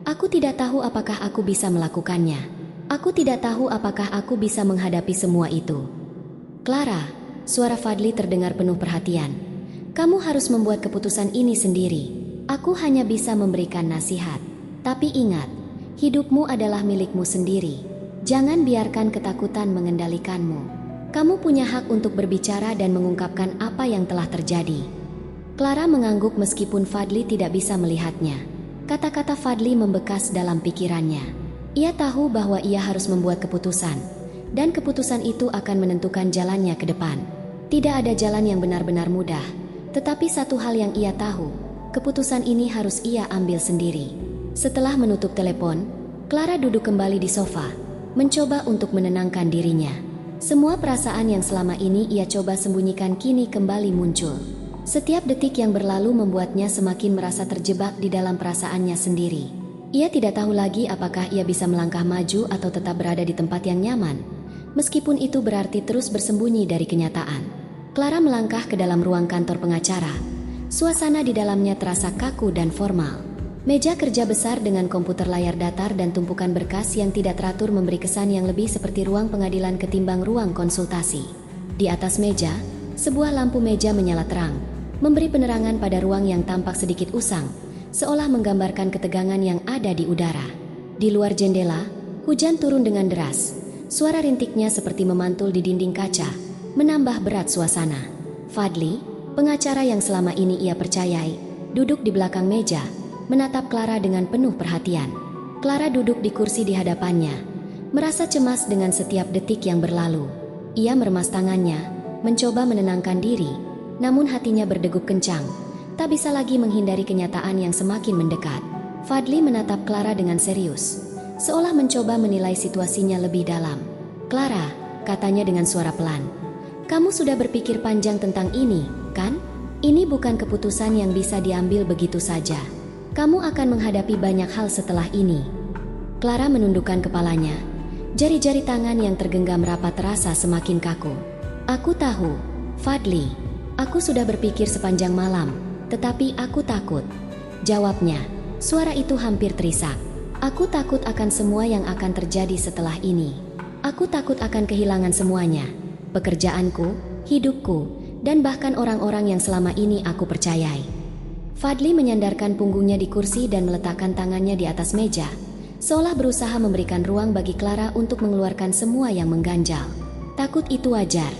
"Aku tidak tahu apakah aku bisa melakukannya. Aku tidak tahu apakah aku bisa menghadapi semua itu." "Clara," suara Fadli terdengar penuh perhatian. "Kamu harus membuat keputusan ini sendiri. Aku hanya bisa memberikan nasihat. Tapi ingat, hidupmu adalah milikmu sendiri. Jangan biarkan ketakutan mengendalikanmu. Kamu punya hak untuk berbicara dan mengungkapkan apa yang telah terjadi." Clara mengangguk meskipun Fadli tidak bisa melihatnya. Kata-kata Fadli membekas dalam pikirannya. Ia tahu bahwa ia harus membuat keputusan, dan keputusan itu akan menentukan jalannya ke depan. Tidak ada jalan yang benar-benar mudah, tetapi satu hal yang ia tahu, keputusan ini harus ia ambil sendiri. Setelah menutup telepon, Clara duduk kembali di sofa, mencoba untuk menenangkan dirinya. Semua perasaan yang selama ini ia coba sembunyikan kini kembali muncul. Setiap detik yang berlalu membuatnya semakin merasa terjebak di dalam perasaannya sendiri. Ia tidak tahu lagi apakah ia bisa melangkah maju atau tetap berada di tempat yang nyaman, meskipun itu berarti terus bersembunyi dari kenyataan. Clara melangkah ke dalam ruang kantor pengacara. Suasana di dalamnya terasa kaku dan formal. Meja kerja besar dengan komputer layar datar dan tumpukan berkas yang tidak teratur memberi kesan yang lebih seperti ruang pengadilan ketimbang ruang konsultasi. Di atas meja, sebuah lampu meja menyala terang, memberi penerangan pada ruang yang tampak sedikit usang, seolah menggambarkan ketegangan yang ada di udara. Di luar jendela, hujan turun dengan deras. Suara rintiknya seperti memantul di dinding kaca, menambah berat suasana. Fadli, pengacara yang selama ini ia percayai, duduk di belakang meja, menatap Clara dengan penuh perhatian. Clara duduk di kursi di hadapannya, merasa cemas dengan setiap detik yang berlalu. Ia meremas tangannya, mencoba menenangkan diri, namun hatinya berdegup kencang, tak bisa lagi menghindari kenyataan yang semakin mendekat. Fadli menatap Clara dengan serius, seolah mencoba menilai situasinya lebih dalam. "Clara," katanya dengan suara pelan, "kamu sudah berpikir panjang tentang ini, kan? Ini bukan keputusan yang bisa diambil begitu saja. Kamu akan menghadapi banyak hal setelah ini." Clara menundukkan kepalanya. Jari-jari tangan yang tergenggam rapat terasa semakin kaku. "Aku tahu, Fadli. Aku sudah berpikir sepanjang malam, tetapi aku takut," jawabnya. Suara itu hampir terisak. "Aku takut akan semua yang akan terjadi setelah ini. Aku takut akan kehilangan semuanya. Pekerjaanku, hidupku, dan bahkan orang-orang yang selama ini aku percayai." Fadli menyandarkan punggungnya di kursi dan meletakkan tangannya di atas meja, seolah berusaha memberikan ruang bagi Clara untuk mengeluarkan semua yang mengganjal. "Takut itu wajar,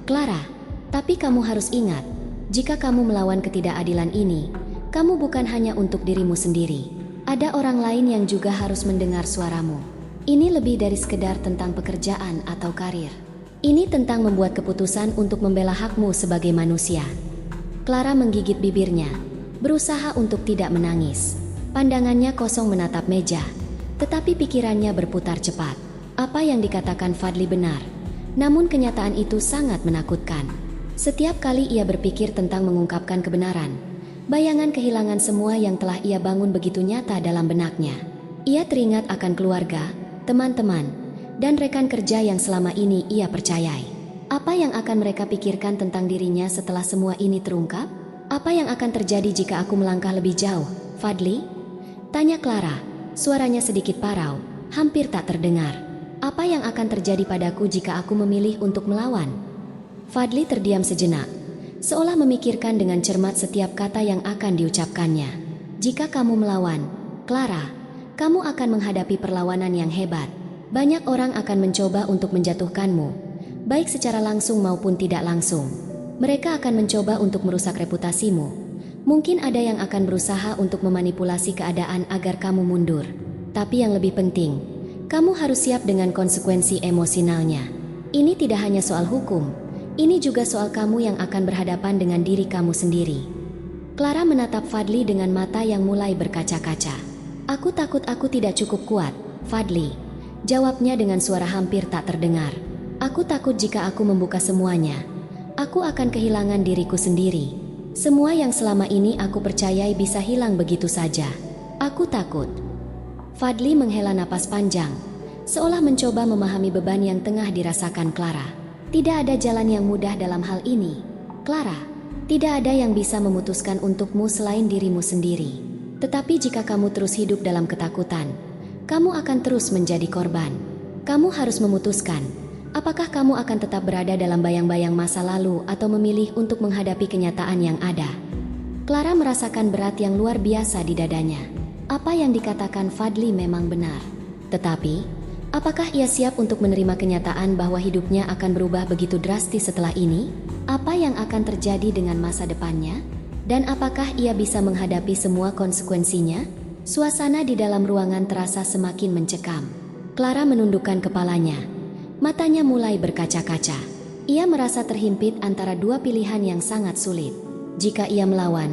Clara. Tapi kamu harus ingat, jika kamu melawan ketidakadilan ini, kamu bukan hanya untuk dirimu sendiri. Ada orang lain yang juga harus mendengar suaramu. Ini lebih dari sekedar tentang pekerjaan atau karir. Ini tentang membuat keputusan untuk membela hakmu sebagai manusia." Clara menggigit bibirnya, berusaha untuk tidak menangis. Pandangannya kosong menatap meja, tetapi pikirannya berputar cepat. Apa yang dikatakan Fadli benar, namun kenyataan itu sangat menakutkan. Setiap kali ia berpikir tentang mengungkapkan kebenaran, bayangan kehilangan semua yang telah ia bangun begitu nyata dalam benaknya. Ia teringat akan keluarga, teman-teman, dan rekan kerja yang selama ini ia percayai. Apa yang akan mereka pikirkan tentang dirinya setelah semua ini terungkap? "Apa yang akan terjadi jika aku melangkah lebih jauh, Fadli?" tanya Clara. Suaranya sedikit parau, hampir tak terdengar. "Apa yang akan terjadi padaku jika aku memilih untuk melawan?" Fadli terdiam sejenak, seolah memikirkan dengan cermat setiap kata yang akan diucapkannya. "Jika kamu melawan, Clara, kamu akan menghadapi perlawanan yang hebat. Banyak orang akan mencoba untuk menjatuhkanmu, baik secara langsung maupun tidak langsung. Mereka akan mencoba untuk merusak reputasimu. Mungkin ada yang akan berusaha untuk memanipulasi keadaan agar kamu mundur. Tapi yang lebih penting, kamu harus siap dengan konsekuensi emosionalnya. Ini tidak hanya soal hukum, ini juga soal kamu yang akan berhadapan dengan diri kamu sendiri." Clara menatap Fadli dengan mata yang mulai berkaca-kaca. "Aku takut aku tidak cukup kuat, Fadli," jawabnya dengan suara hampir tak terdengar. "Aku takut jika aku membuka semuanya, aku akan kehilangan diriku sendiri. Semua yang selama ini aku percayai bisa hilang begitu saja. Aku takut." Fadli menghela napas panjang, seolah mencoba memahami beban yang tengah dirasakan Clara. "Tidak ada jalan yang mudah dalam hal ini, Clara. Tidak ada yang bisa memutuskan untukmu selain dirimu sendiri. Tetapi jika kamu terus hidup dalam ketakutan, kamu akan terus menjadi korban. Kamu harus memutuskan, apakah kamu akan tetap berada dalam bayang-bayang masa lalu atau memilih untuk menghadapi kenyataan yang ada." Clara merasakan berat yang luar biasa di dadanya. Apa yang dikatakan Fadli memang benar. Tetapi apakah ia siap untuk menerima kenyataan bahwa hidupnya akan berubah begitu drastis setelah ini? Apa yang akan terjadi dengan masa depannya? Dan apakah ia bisa menghadapi semua konsekuensinya? Suasana di dalam ruangan terasa semakin mencekam. Clara menundukkan kepalanya, Matanya mulai berkaca-kaca. Ia merasa terhimpit antara dua pilihan yang sangat sulit. Jika ia melawan,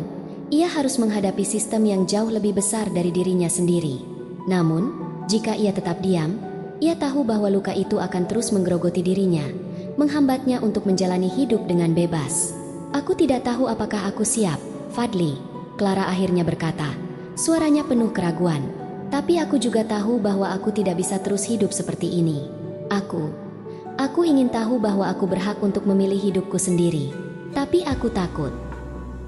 ia harus menghadapi sistem yang jauh lebih besar dari dirinya sendiri. Namun, jika ia tetap diam, ia tahu bahwa luka itu akan terus menggerogoti dirinya, menghambatnya untuk menjalani hidup dengan bebas. Aku tidak tahu apakah aku siap, Fadli, Clara akhirnya berkata. Suaranya penuh keraguan. Tapi aku juga tahu bahwa aku tidak bisa terus hidup seperti ini. Aku ingin tahu bahwa aku berhak untuk memilih hidupku sendiri. Tapi aku takut.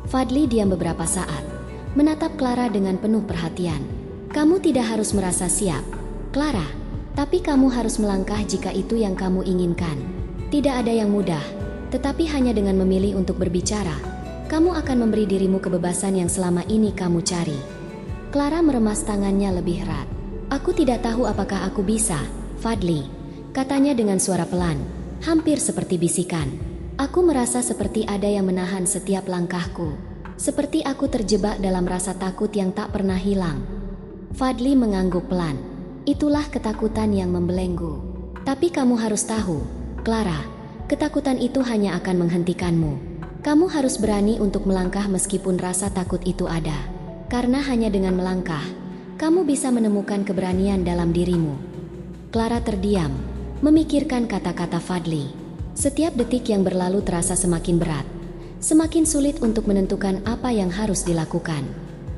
Fadli diam beberapa saat, menatap Clara dengan penuh perhatian. Kamu tidak harus merasa siap, Clara. Tapi kamu harus melangkah jika itu yang kamu inginkan. Tidak ada yang mudah, tetapi hanya dengan memilih untuk berbicara, kamu akan memberi dirimu kebebasan yang selama ini kamu cari. Clara meremas tangannya lebih erat. Aku tidak tahu apakah aku bisa, Fadli, katanya dengan suara pelan, hampir seperti bisikan. Aku merasa seperti ada yang menahan setiap langkahku. Seperti aku terjebak dalam rasa takut yang tak pernah hilang. Fadli mengangguk pelan. Itulah ketakutan yang membelenggu. Tapi kamu harus tahu, Clara, ketakutan itu hanya akan menghentikanmu. Kamu harus berani untuk melangkah meskipun rasa takut itu ada. Karena hanya dengan melangkah, kamu bisa menemukan keberanian dalam dirimu. Clara terdiam, memikirkan kata-kata Fadli. Setiap detik yang berlalu terasa semakin berat, semakin sulit untuk menentukan apa yang harus dilakukan.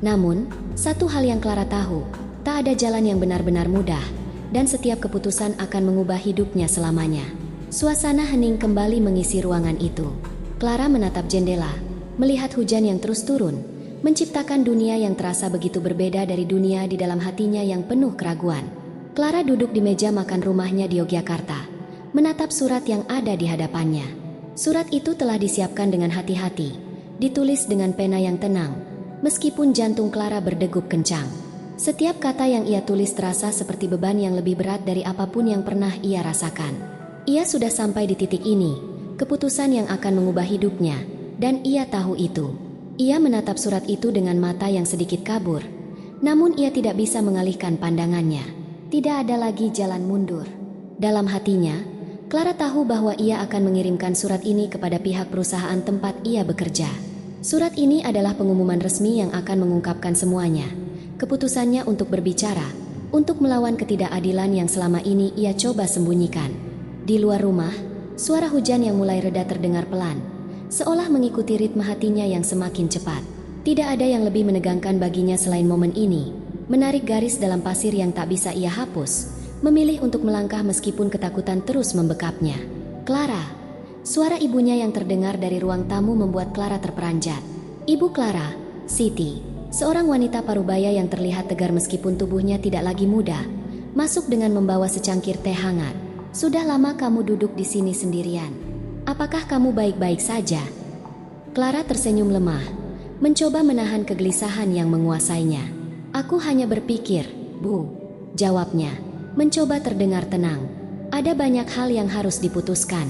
Namun, satu hal yang Clara tahu, tak ada jalan yang benar-benar mudah, dan setiap keputusan akan mengubah hidupnya selamanya. Suasana hening kembali mengisi ruangan itu. Clara menatap jendela, melihat hujan yang terus turun, menciptakan dunia yang terasa begitu berbeda dari dunia di dalam hatinya yang penuh keraguan. Clara duduk di meja makan rumahnya di Yogyakarta, menatap surat yang ada di hadapannya. Surat itu telah disiapkan dengan hati-hati, ditulis dengan pena yang tenang, meskipun jantung Clara berdegup kencang. Setiap kata yang ia tulis terasa seperti beban yang lebih berat dari apapun yang pernah ia rasakan. Ia sudah sampai di titik ini, keputusan yang akan mengubah hidupnya, dan ia tahu itu. Ia menatap surat itu dengan mata yang sedikit kabur, namun ia tidak bisa mengalihkan pandangannya. Tidak ada lagi jalan mundur. Dalam hatinya, Clara tahu bahwa ia akan mengirimkan surat ini kepada pihak perusahaan tempat ia bekerja. Surat ini adalah pengumuman resmi yang akan mengungkapkan semuanya. Keputusannya untuk berbicara, untuk melawan ketidakadilan yang selama ini ia coba sembunyikan. Di luar rumah, suara hujan yang mulai reda terdengar pelan, seolah mengikuti ritme hatinya yang semakin cepat. Tidak ada yang lebih menegangkan baginya selain momen ini, menarik garis dalam pasir yang tak bisa ia hapus, memilih untuk melangkah meskipun ketakutan terus membekapnya. Clara, suara ibunya yang terdengar dari ruang tamu membuat Clara terperanjat. Ibu Clara, Siti, seorang wanita parubaya yang terlihat tegar meskipun tubuhnya tidak lagi muda, masuk dengan membawa secangkir teh hangat. Sudah lama kamu duduk di sini sendirian. Apakah kamu baik-baik saja? Clara tersenyum lemah, mencoba menahan kegelisahan yang menguasainya. Aku hanya berpikir, Bu, jawabnya, mencoba terdengar tenang. Ada banyak hal yang harus diputuskan.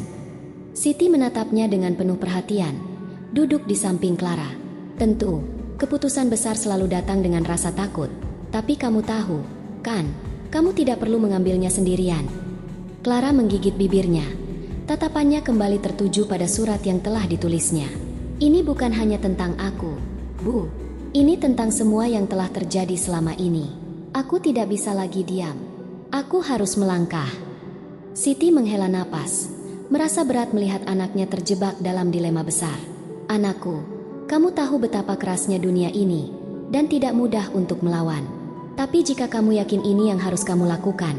Siti menatapnya dengan penuh perhatian, duduk di samping Clara. Tentu, keputusan besar selalu datang dengan rasa takut. Tapi kamu tahu, kan, kamu tidak perlu mengambilnya sendirian. Clara menggigit bibirnya. Tatapannya kembali tertuju pada surat yang telah ditulisnya. Ini bukan hanya tentang aku, Bu. Ini tentang semua yang telah terjadi selama ini. Aku tidak bisa lagi diam. Aku harus melangkah. Siti menghela napas, merasa berat melihat anaknya terjebak dalam dilema besar. Anakku, kamu tahu betapa kerasnya dunia ini, dan tidak mudah untuk melawan. Tapi jika kamu yakin ini yang harus kamu lakukan,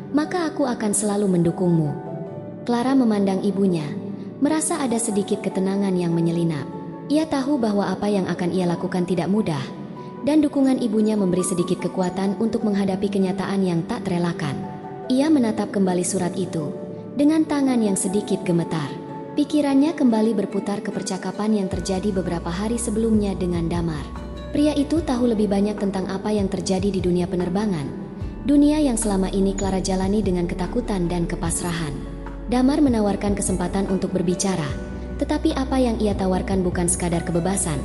maka aku akan selalu mendukungmu. Clara memandang ibunya, merasa ada sedikit ketenangan yang menyelinap. Ia tahu bahwa apa yang akan ia lakukan tidak mudah, dan dukungan ibunya memberi sedikit kekuatan untuk menghadapi kenyataan yang tak terelakkan. Ia menatap kembali surat itu, dengan tangan yang sedikit gemetar. Pikirannya kembali berputar ke percakapan yang terjadi beberapa hari sebelumnya dengan Damar. Pria itu tahu lebih banyak tentang apa yang terjadi di dunia penerbangan, dunia yang selama ini Clara jalani dengan ketakutan dan kepasrahan. Damar menawarkan kesempatan untuk berbicara, tetapi apa yang ia tawarkan bukan sekadar kebebasan.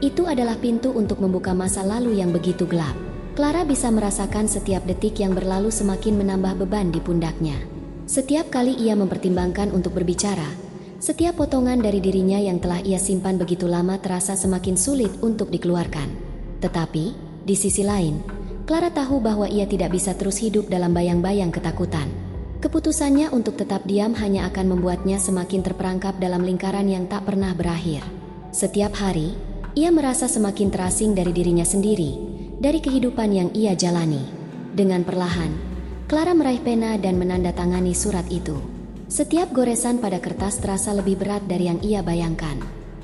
Itu adalah pintu untuk membuka masa lalu yang begitu gelap. Clara bisa merasakan setiap detik yang berlalu semakin menambah beban di pundaknya. Setiap kali ia mempertimbangkan untuk berbicara, setiap potongan dari dirinya yang telah ia simpan begitu lama terasa semakin sulit untuk dikeluarkan. Tetapi, di sisi lain, Clara tahu bahwa ia tidak bisa terus hidup dalam bayang-bayang ketakutan. Keputusannya untuk tetap diam hanya akan membuatnya semakin terperangkap dalam lingkaran yang tak pernah berakhir. Setiap hari, ia merasa semakin terasing dari dirinya sendiri, dari kehidupan yang ia jalani. Dengan perlahan, Clara meraih pena dan menandatangani surat itu. Setiap goresan pada kertas terasa lebih berat dari yang ia bayangkan.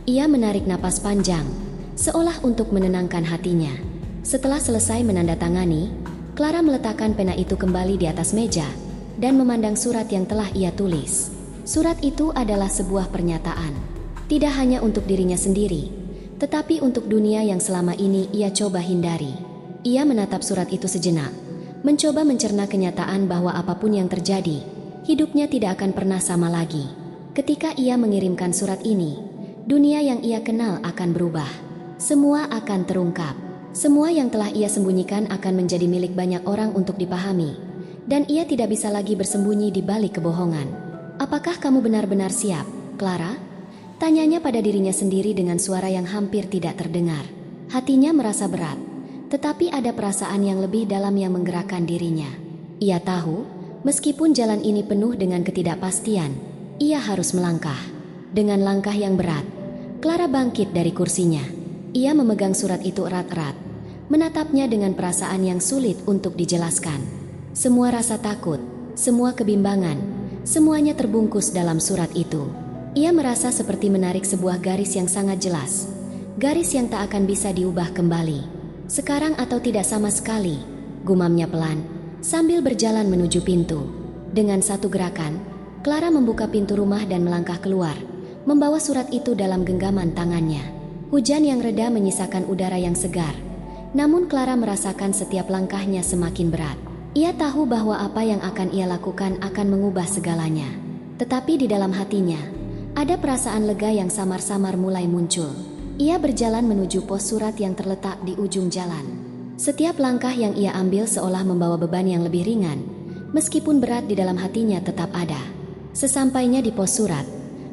Ia menarik napas panjang, seolah untuk menenangkan hatinya. Setelah selesai menandatangani, Clara meletakkan pena itu kembali di atas meja dan memandang surat yang telah ia tulis. Surat itu adalah sebuah pernyataan, tidak hanya untuk dirinya sendiri, tetapi untuk dunia yang selama ini ia coba hindari. Ia menatap surat itu sejenak, mencoba mencerna kenyataan bahwa apapun yang terjadi, hidupnya tidak akan pernah sama lagi. Ketika ia mengirimkan surat ini, dunia yang ia kenal akan berubah. Semua akan terungkap. Semua yang telah ia sembunyikan akan menjadi milik banyak orang untuk dipahami, dan ia tidak bisa lagi bersembunyi di balik kebohongan. Apakah kamu benar-benar siap, Clara? Tanyanya pada dirinya sendiri dengan suara yang hampir tidak terdengar. Hatinya merasa berat, tetapi ada perasaan yang lebih dalam yang menggerakkan dirinya. Ia tahu, meskipun jalan ini penuh dengan ketidakpastian, ia harus melangkah. Dengan langkah yang berat, Clara bangkit dari kursinya. Ia memegang surat itu erat-erat, menatapnya dengan perasaan yang sulit untuk dijelaskan. Semua rasa takut, semua kebimbangan, semuanya terbungkus dalam surat itu. Ia merasa seperti menarik sebuah garis yang sangat jelas, garis yang tak akan bisa diubah kembali. Sekarang atau tidak sama sekali, gumamnya pelan, sambil berjalan menuju pintu. Dengan satu gerakan, Clara membuka pintu rumah dan melangkah keluar, membawa surat itu dalam genggaman tangannya. Hujan yang reda menyisakan udara yang segar, namun Clara merasakan setiap langkahnya semakin berat. Ia tahu bahwa apa yang akan ia lakukan akan mengubah segalanya. Tetapi di dalam hatinya, ada perasaan lega yang samar-samar mulai muncul. Ia berjalan menuju pos surat yang terletak di ujung jalan. Setiap langkah yang ia ambil seolah membawa beban yang lebih ringan, meskipun berat di dalam hatinya tetap ada. Sesampainya di pos surat,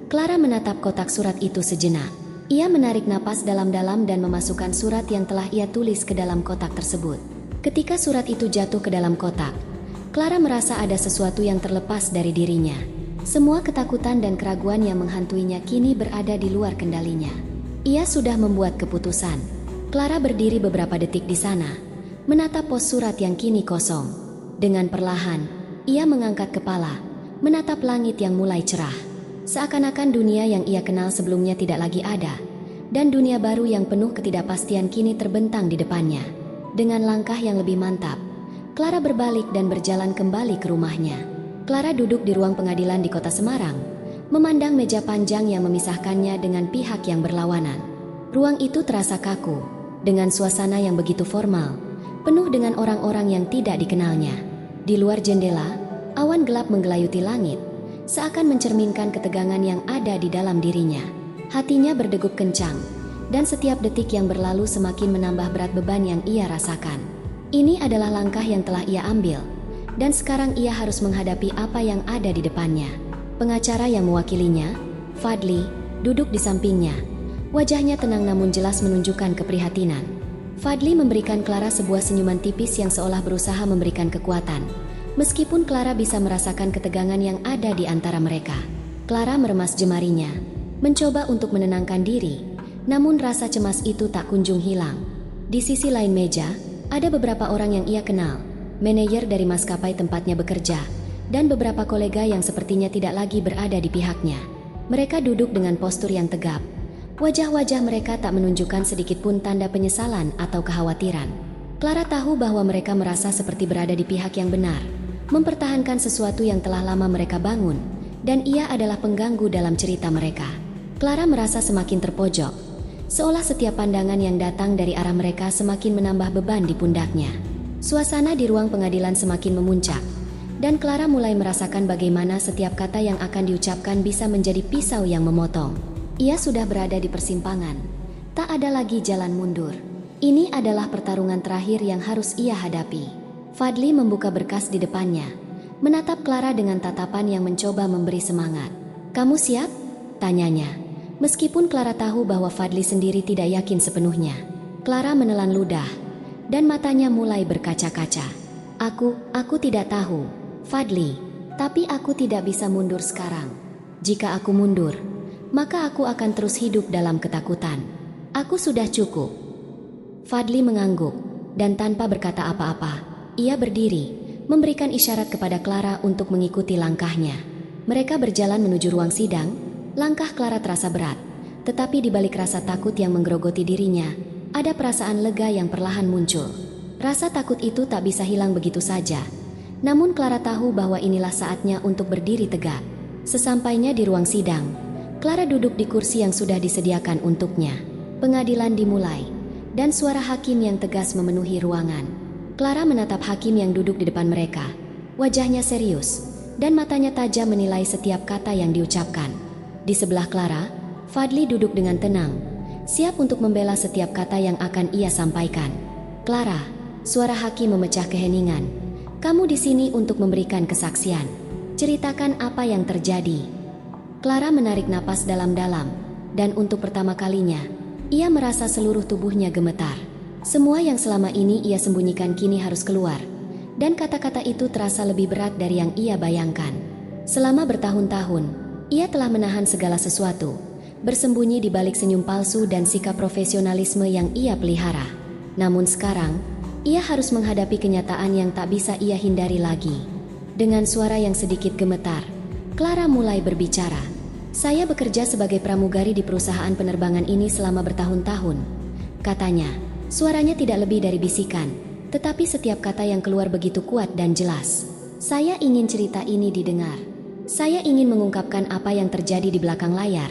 Clara menatap kotak surat itu sejenak. Ia menarik napas dalam-dalam dan memasukkan surat yang telah ia tulis ke dalam kotak tersebut. Ketika surat itu jatuh ke dalam kotak, Clara merasa ada sesuatu yang terlepas dari dirinya. Semua ketakutan dan keraguan yang menghantuinya kini berada di luar kendalinya. Ia sudah membuat keputusan. Clara berdiri beberapa detik di sana, menatap pos surat yang kini kosong. Dengan perlahan, ia mengangkat kepala, menatap langit yang mulai cerah. Seakan-akan dunia yang ia kenal sebelumnya tidak lagi ada, dan dunia baru yang penuh ketidakpastian kini terbentang di depannya. Dengan langkah yang lebih mantap, Clara berbalik dan berjalan kembali ke rumahnya. Clara duduk di ruang pengadilan di kota Semarang, memandang meja panjang yang memisahkannya dengan pihak yang berlawanan. Ruang itu terasa kaku, dengan suasana yang begitu formal, penuh dengan orang-orang yang tidak dikenalnya. Di luar jendela, awan gelap menggelayuti langit, seakan mencerminkan ketegangan yang ada di dalam dirinya. Hatinya berdegup kencang, dan setiap detik yang berlalu semakin menambah berat beban yang ia rasakan. Ini adalah langkah yang telah ia ambil, dan sekarang ia harus menghadapi apa yang ada di depannya. Pengacara yang mewakilinya, Fadli, duduk di sampingnya. Wajahnya tenang namun jelas menunjukkan keprihatinan. Fadli memberikan Clara sebuah senyuman tipis yang seolah berusaha memberikan kekuatan. Meskipun Clara bisa merasakan ketegangan yang ada di antara mereka. Clara meremas jemarinya, mencoba untuk menenangkan diri, namun rasa cemas itu tak kunjung hilang. Di sisi lain meja, ada beberapa orang yang ia kenal, manajer dari maskapai tempatnya bekerja, dan beberapa kolega yang sepertinya tidak lagi berada di pihaknya. Mereka duduk dengan postur yang tegap. Wajah-wajah mereka tak menunjukkan sedikitpun tanda penyesalan atau kekhawatiran. Clara tahu bahwa mereka merasa seperti berada di pihak yang benar, mempertahankan sesuatu yang telah lama mereka bangun, dan ia adalah pengganggu dalam cerita mereka. Clara merasa semakin terpojok, seolah setiap pandangan yang datang dari arah mereka semakin menambah beban di pundaknya. Suasana di ruang pengadilan semakin memuncak, dan Clara mulai merasakan bagaimana setiap kata yang akan diucapkan bisa menjadi pisau yang memotong. Ia sudah berada di persimpangan, tak ada lagi jalan mundur. Ini adalah pertarungan terakhir yang harus ia hadapi. Fadli membuka berkas di depannya, menatap Clara dengan tatapan yang mencoba memberi semangat. "Kamu siap?" tanyanya. Meskipun Clara tahu bahwa Fadli sendiri tidak yakin sepenuhnya. Clara menelan ludah, dan matanya mulai berkaca-kaca. Aku tidak tahu, Fadli, tapi aku tidak bisa mundur sekarang. Jika aku mundur, maka aku akan terus hidup dalam ketakutan. Aku sudah cukup." Fadli mengangguk, dan tanpa berkata apa-apa, ia berdiri, memberikan isyarat kepada Clara untuk mengikuti langkahnya. Mereka berjalan menuju ruang sidang. Langkah Clara terasa berat, tetapi di balik rasa takut yang menggerogoti dirinya, ada perasaan lega yang perlahan muncul. Rasa takut itu tak bisa hilang begitu saja. Namun Clara tahu bahwa inilah saatnya untuk berdiri tegak. Sesampainya di ruang sidang, Clara duduk di kursi yang sudah disediakan untuknya. Pengadilan dimulai, dan suara hakim yang tegas memenuhi ruangan. Clara menatap hakim yang duduk di depan mereka. Wajahnya serius, dan matanya tajam menilai setiap kata yang diucapkan. Di sebelah Clara, Fadli duduk dengan tenang, siap untuk membela setiap kata yang akan ia sampaikan. "Clara," suara hakim memecah keheningan, "kamu di sini untuk memberikan kesaksian. Ceritakan apa yang terjadi." Clara menarik napas dalam-dalam, dan untuk pertama kalinya, ia merasa seluruh tubuhnya gemetar. Semua yang selama ini ia sembunyikan kini harus keluar, dan kata-kata itu terasa lebih berat dari yang ia bayangkan. Selama bertahun-tahun, ia telah menahan segala sesuatu, bersembunyi di balik senyum palsu dan sikap profesionalisme yang ia pelihara. Namun sekarang, ia harus menghadapi kenyataan yang tak bisa ia hindari lagi. Dengan suara yang sedikit gemetar, Clara mulai berbicara. "Saya bekerja sebagai pramugari di perusahaan penerbangan ini selama bertahun-tahun," katanya. Suaranya tidak lebih dari bisikan, tetapi setiap kata yang keluar begitu kuat dan jelas. "Saya ingin cerita ini didengar. Saya ingin mengungkapkan apa yang terjadi di belakang layar,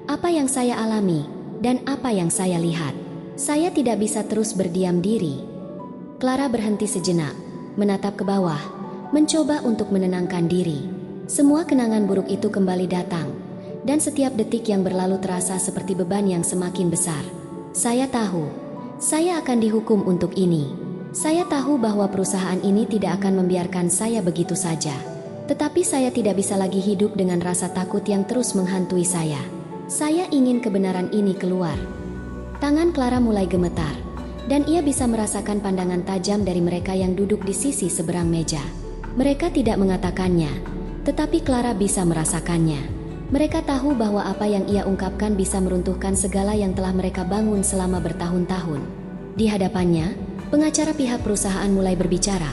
apa yang saya alami, dan apa yang saya lihat. Saya tidak bisa terus berdiam diri." Clara berhenti sejenak, menatap ke bawah, mencoba untuk menenangkan diri. Semua kenangan buruk itu kembali datang, dan setiap detik yang berlalu terasa seperti beban yang semakin besar. "Saya tahu, saya akan dihukum untuk ini. Saya tahu bahwa perusahaan ini tidak akan membiarkan saya begitu saja. Tetapi saya tidak bisa lagi hidup dengan rasa takut yang terus menghantui saya. Saya ingin kebenaran ini keluar." Tangan Clara mulai gemetar, dan ia bisa merasakan pandangan tajam dari mereka yang duduk di sisi seberang meja. Mereka tidak mengatakannya, tetapi Clara bisa merasakannya. Mereka tahu bahwa apa yang ia ungkapkan bisa meruntuhkan segala yang telah mereka bangun selama bertahun-tahun. Di hadapannya, pengacara pihak perusahaan mulai berbicara.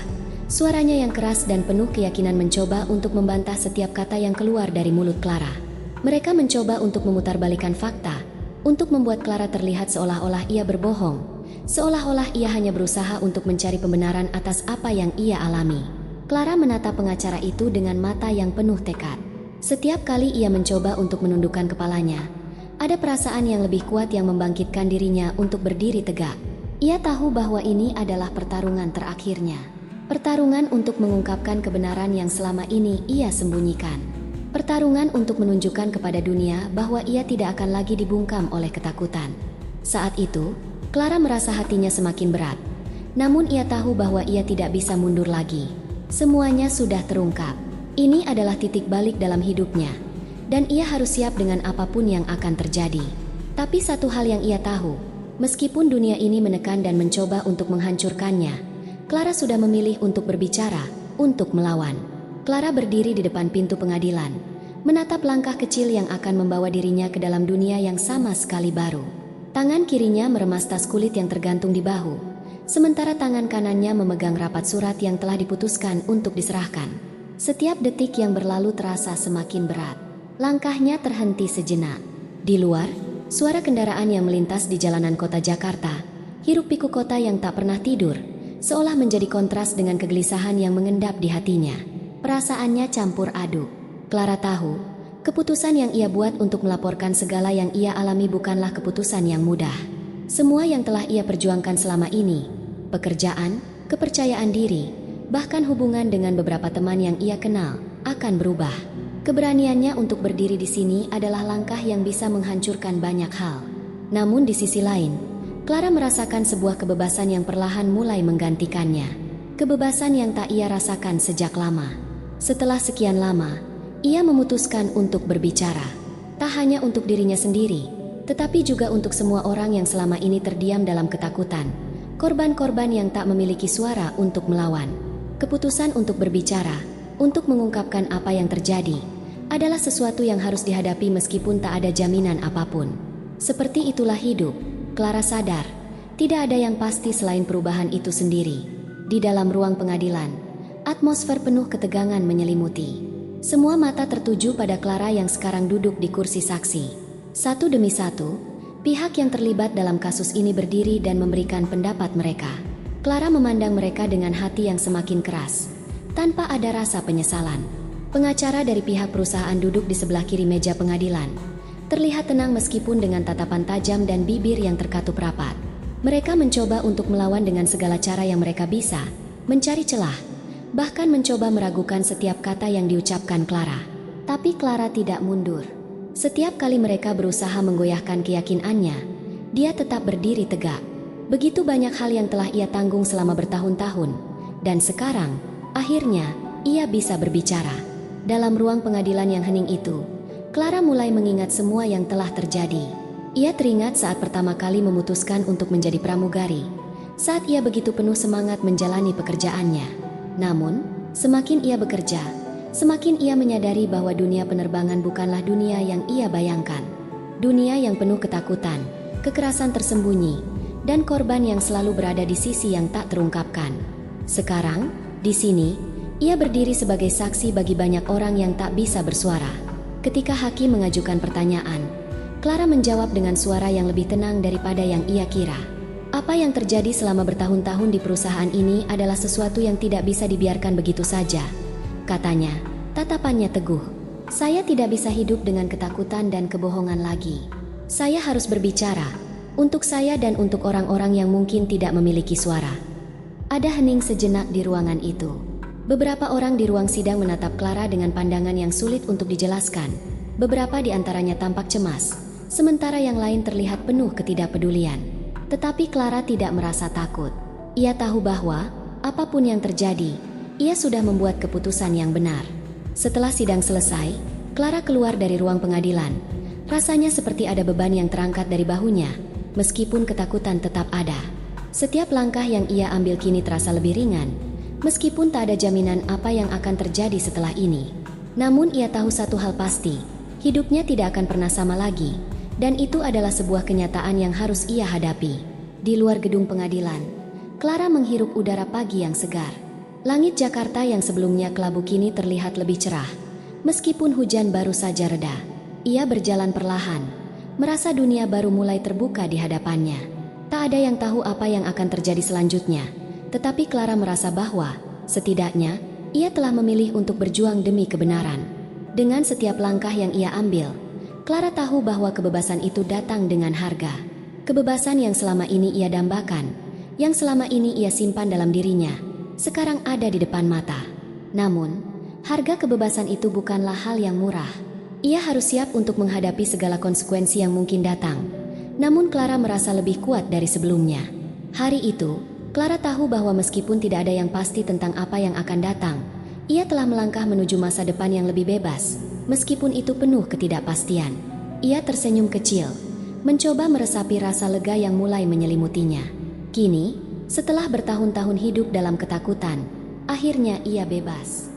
Suaranya yang keras dan penuh keyakinan mencoba untuk membantah setiap kata yang keluar dari mulut Clara. Mereka mencoba untuk memutarbalikkan fakta, untuk membuat Clara terlihat seolah-olah ia berbohong, seolah-olah ia hanya berusaha untuk mencari pembenaran atas apa yang ia alami. Clara menatap pengacara itu dengan mata yang penuh tekad. Setiap kali ia mencoba untuk menundukkan kepalanya, ada perasaan yang lebih kuat yang membangkitkan dirinya untuk berdiri tegak. Ia tahu bahwa ini adalah pertarungan terakhirnya. Pertarungan untuk mengungkapkan kebenaran yang selama ini ia sembunyikan. Pertarungan untuk menunjukkan kepada dunia bahwa ia tidak akan lagi dibungkam oleh ketakutan. Saat itu, Clara merasa hatinya semakin berat. Namun ia tahu bahwa ia tidak bisa mundur lagi. Semuanya sudah terungkap. Ini adalah titik balik dalam hidupnya, dan ia harus siap dengan apapun yang akan terjadi. Tapi satu hal yang ia tahu, meskipun dunia ini menekan dan mencoba untuk menghancurkannya, Clara sudah memilih untuk berbicara, untuk melawan. Clara berdiri di depan pintu pengadilan, menatap langkah kecil yang akan membawa dirinya ke dalam dunia yang sama sekali baru. Tangan kirinya meremas tas kulit yang tergantung di bahu, sementara tangan kanannya memegang rapat surat yang telah diputuskan untuk diserahkan. Setiap detik yang berlalu terasa semakin berat. Langkahnya terhenti sejenak. Di luar, suara kendaraan yang melintas di jalanan kota Jakarta, hiruk-pikuk kota yang tak pernah tidur, seolah menjadi kontras dengan kegelisahan yang mengendap di hatinya. Perasaannya campur aduk. Clara tahu, keputusan yang ia buat untuk melaporkan segala yang ia alami bukanlah keputusan yang mudah. Semua yang telah ia perjuangkan selama ini, pekerjaan, kepercayaan diri, bahkan hubungan dengan beberapa teman yang ia kenal, akan berubah. Keberaniannya untuk berdiri di sini adalah langkah yang bisa menghancurkan banyak hal. Namun di sisi lain, Clara merasakan sebuah kebebasan yang perlahan mulai menggantikannya. Kebebasan yang tak ia rasakan sejak lama. Setelah sekian lama, ia memutuskan untuk berbicara. Tak hanya untuk dirinya sendiri, tetapi juga untuk semua orang yang selama ini terdiam dalam ketakutan. Korban-korban yang tak memiliki suara untuk melawan. Keputusan untuk berbicara, untuk mengungkapkan apa yang terjadi, adalah sesuatu yang harus dihadapi meskipun tak ada jaminan apapun. Seperti itulah hidup, Clara sadar. Tidak ada yang pasti selain perubahan itu sendiri. Di dalam ruang pengadilan, atmosfer penuh ketegangan menyelimuti. Semua mata tertuju pada Clara yang sekarang duduk di kursi saksi. Satu demi satu, pihak yang terlibat dalam kasus ini berdiri dan memberikan pendapat mereka. Clara memandang mereka dengan hati yang semakin keras, tanpa ada rasa penyesalan. Pengacara dari pihak perusahaan duduk di sebelah kiri meja pengadilan. Terlihat tenang meskipun dengan tatapan tajam dan bibir yang terkatup rapat. Mereka mencoba untuk melawan dengan segala cara yang mereka bisa, mencari celah, bahkan mencoba meragukan setiap kata yang diucapkan Clara. Tapi Clara tidak mundur. Setiap kali mereka berusaha menggoyahkan keyakinannya, dia tetap berdiri tegak. Begitu banyak hal yang telah ia tanggung selama bertahun-tahun, dan sekarang, akhirnya, ia bisa berbicara. Dalam ruang pengadilan yang hening itu, Clara mulai mengingat semua yang telah terjadi. Ia teringat saat pertama kali memutuskan untuk menjadi pramugari, saat ia begitu penuh semangat menjalani pekerjaannya. Namun, semakin ia bekerja, semakin ia menyadari bahwa dunia penerbangan bukanlah dunia yang ia bayangkan. Dunia yang penuh ketakutan, kekerasan tersembunyi, dan korban yang selalu berada di sisi yang tak terungkapkan. Sekarang, di sini, ia berdiri sebagai saksi bagi banyak orang yang tak bisa bersuara. Ketika hakim mengajukan pertanyaan, Clara menjawab dengan suara yang lebih tenang daripada yang ia kira. Apa yang terjadi selama bertahun-tahun di perusahaan ini adalah sesuatu yang tidak bisa dibiarkan begitu saja, katanya, tatapannya teguh. Saya tidak bisa hidup dengan ketakutan dan kebohongan lagi. Saya harus berbicara, untuk saya dan untuk orang-orang yang mungkin tidak memiliki suara. Ada hening sejenak di ruangan itu. Beberapa orang di ruang sidang menatap Clara dengan pandangan yang sulit untuk dijelaskan. Beberapa di antaranya tampak cemas, sementara yang lain terlihat penuh ketidakpedulian. Tetapi Clara tidak merasa takut. Ia tahu bahwa, apapun yang terjadi, ia sudah membuat keputusan yang benar. Setelah sidang selesai, Clara keluar dari ruang pengadilan. Rasanya seperti ada beban yang terangkat dari bahunya, meskipun ketakutan tetap ada. Setiap langkah yang ia ambil kini terasa lebih ringan, meskipun tak ada jaminan apa yang akan terjadi setelah ini. Namun ia tahu satu hal pasti, hidupnya tidak akan pernah sama lagi, dan itu adalah sebuah kenyataan yang harus ia hadapi. Di luar gedung pengadilan, Clara menghirup udara pagi yang segar. Langit Jakarta yang sebelumnya kelabu kini terlihat lebih cerah, meskipun hujan baru saja reda. Ia berjalan perlahan, merasa dunia baru mulai terbuka di hadapannya. Tak ada yang tahu apa yang akan terjadi selanjutnya. Tetapi Clara merasa bahwa, setidaknya, ia telah memilih untuk berjuang demi kebenaran. Dengan setiap langkah yang ia ambil, Clara tahu bahwa kebebasan itu datang dengan harga. Kebebasan yang selama ini ia dambakan, yang selama ini ia simpan dalam dirinya, sekarang ada di depan mata. Namun, harga kebebasan itu bukanlah hal yang murah. Ia harus siap untuk menghadapi segala konsekuensi yang mungkin datang. Namun Clara merasa lebih kuat dari sebelumnya. Hari itu, Clara tahu bahwa meskipun tidak ada yang pasti tentang apa yang akan datang, ia telah melangkah menuju masa depan yang lebih bebas, meskipun itu penuh ketidakpastian. Ia tersenyum kecil, mencoba meresapi rasa lega yang mulai menyelimutinya. Kini, setelah bertahun-tahun hidup dalam ketakutan, akhirnya ia bebas.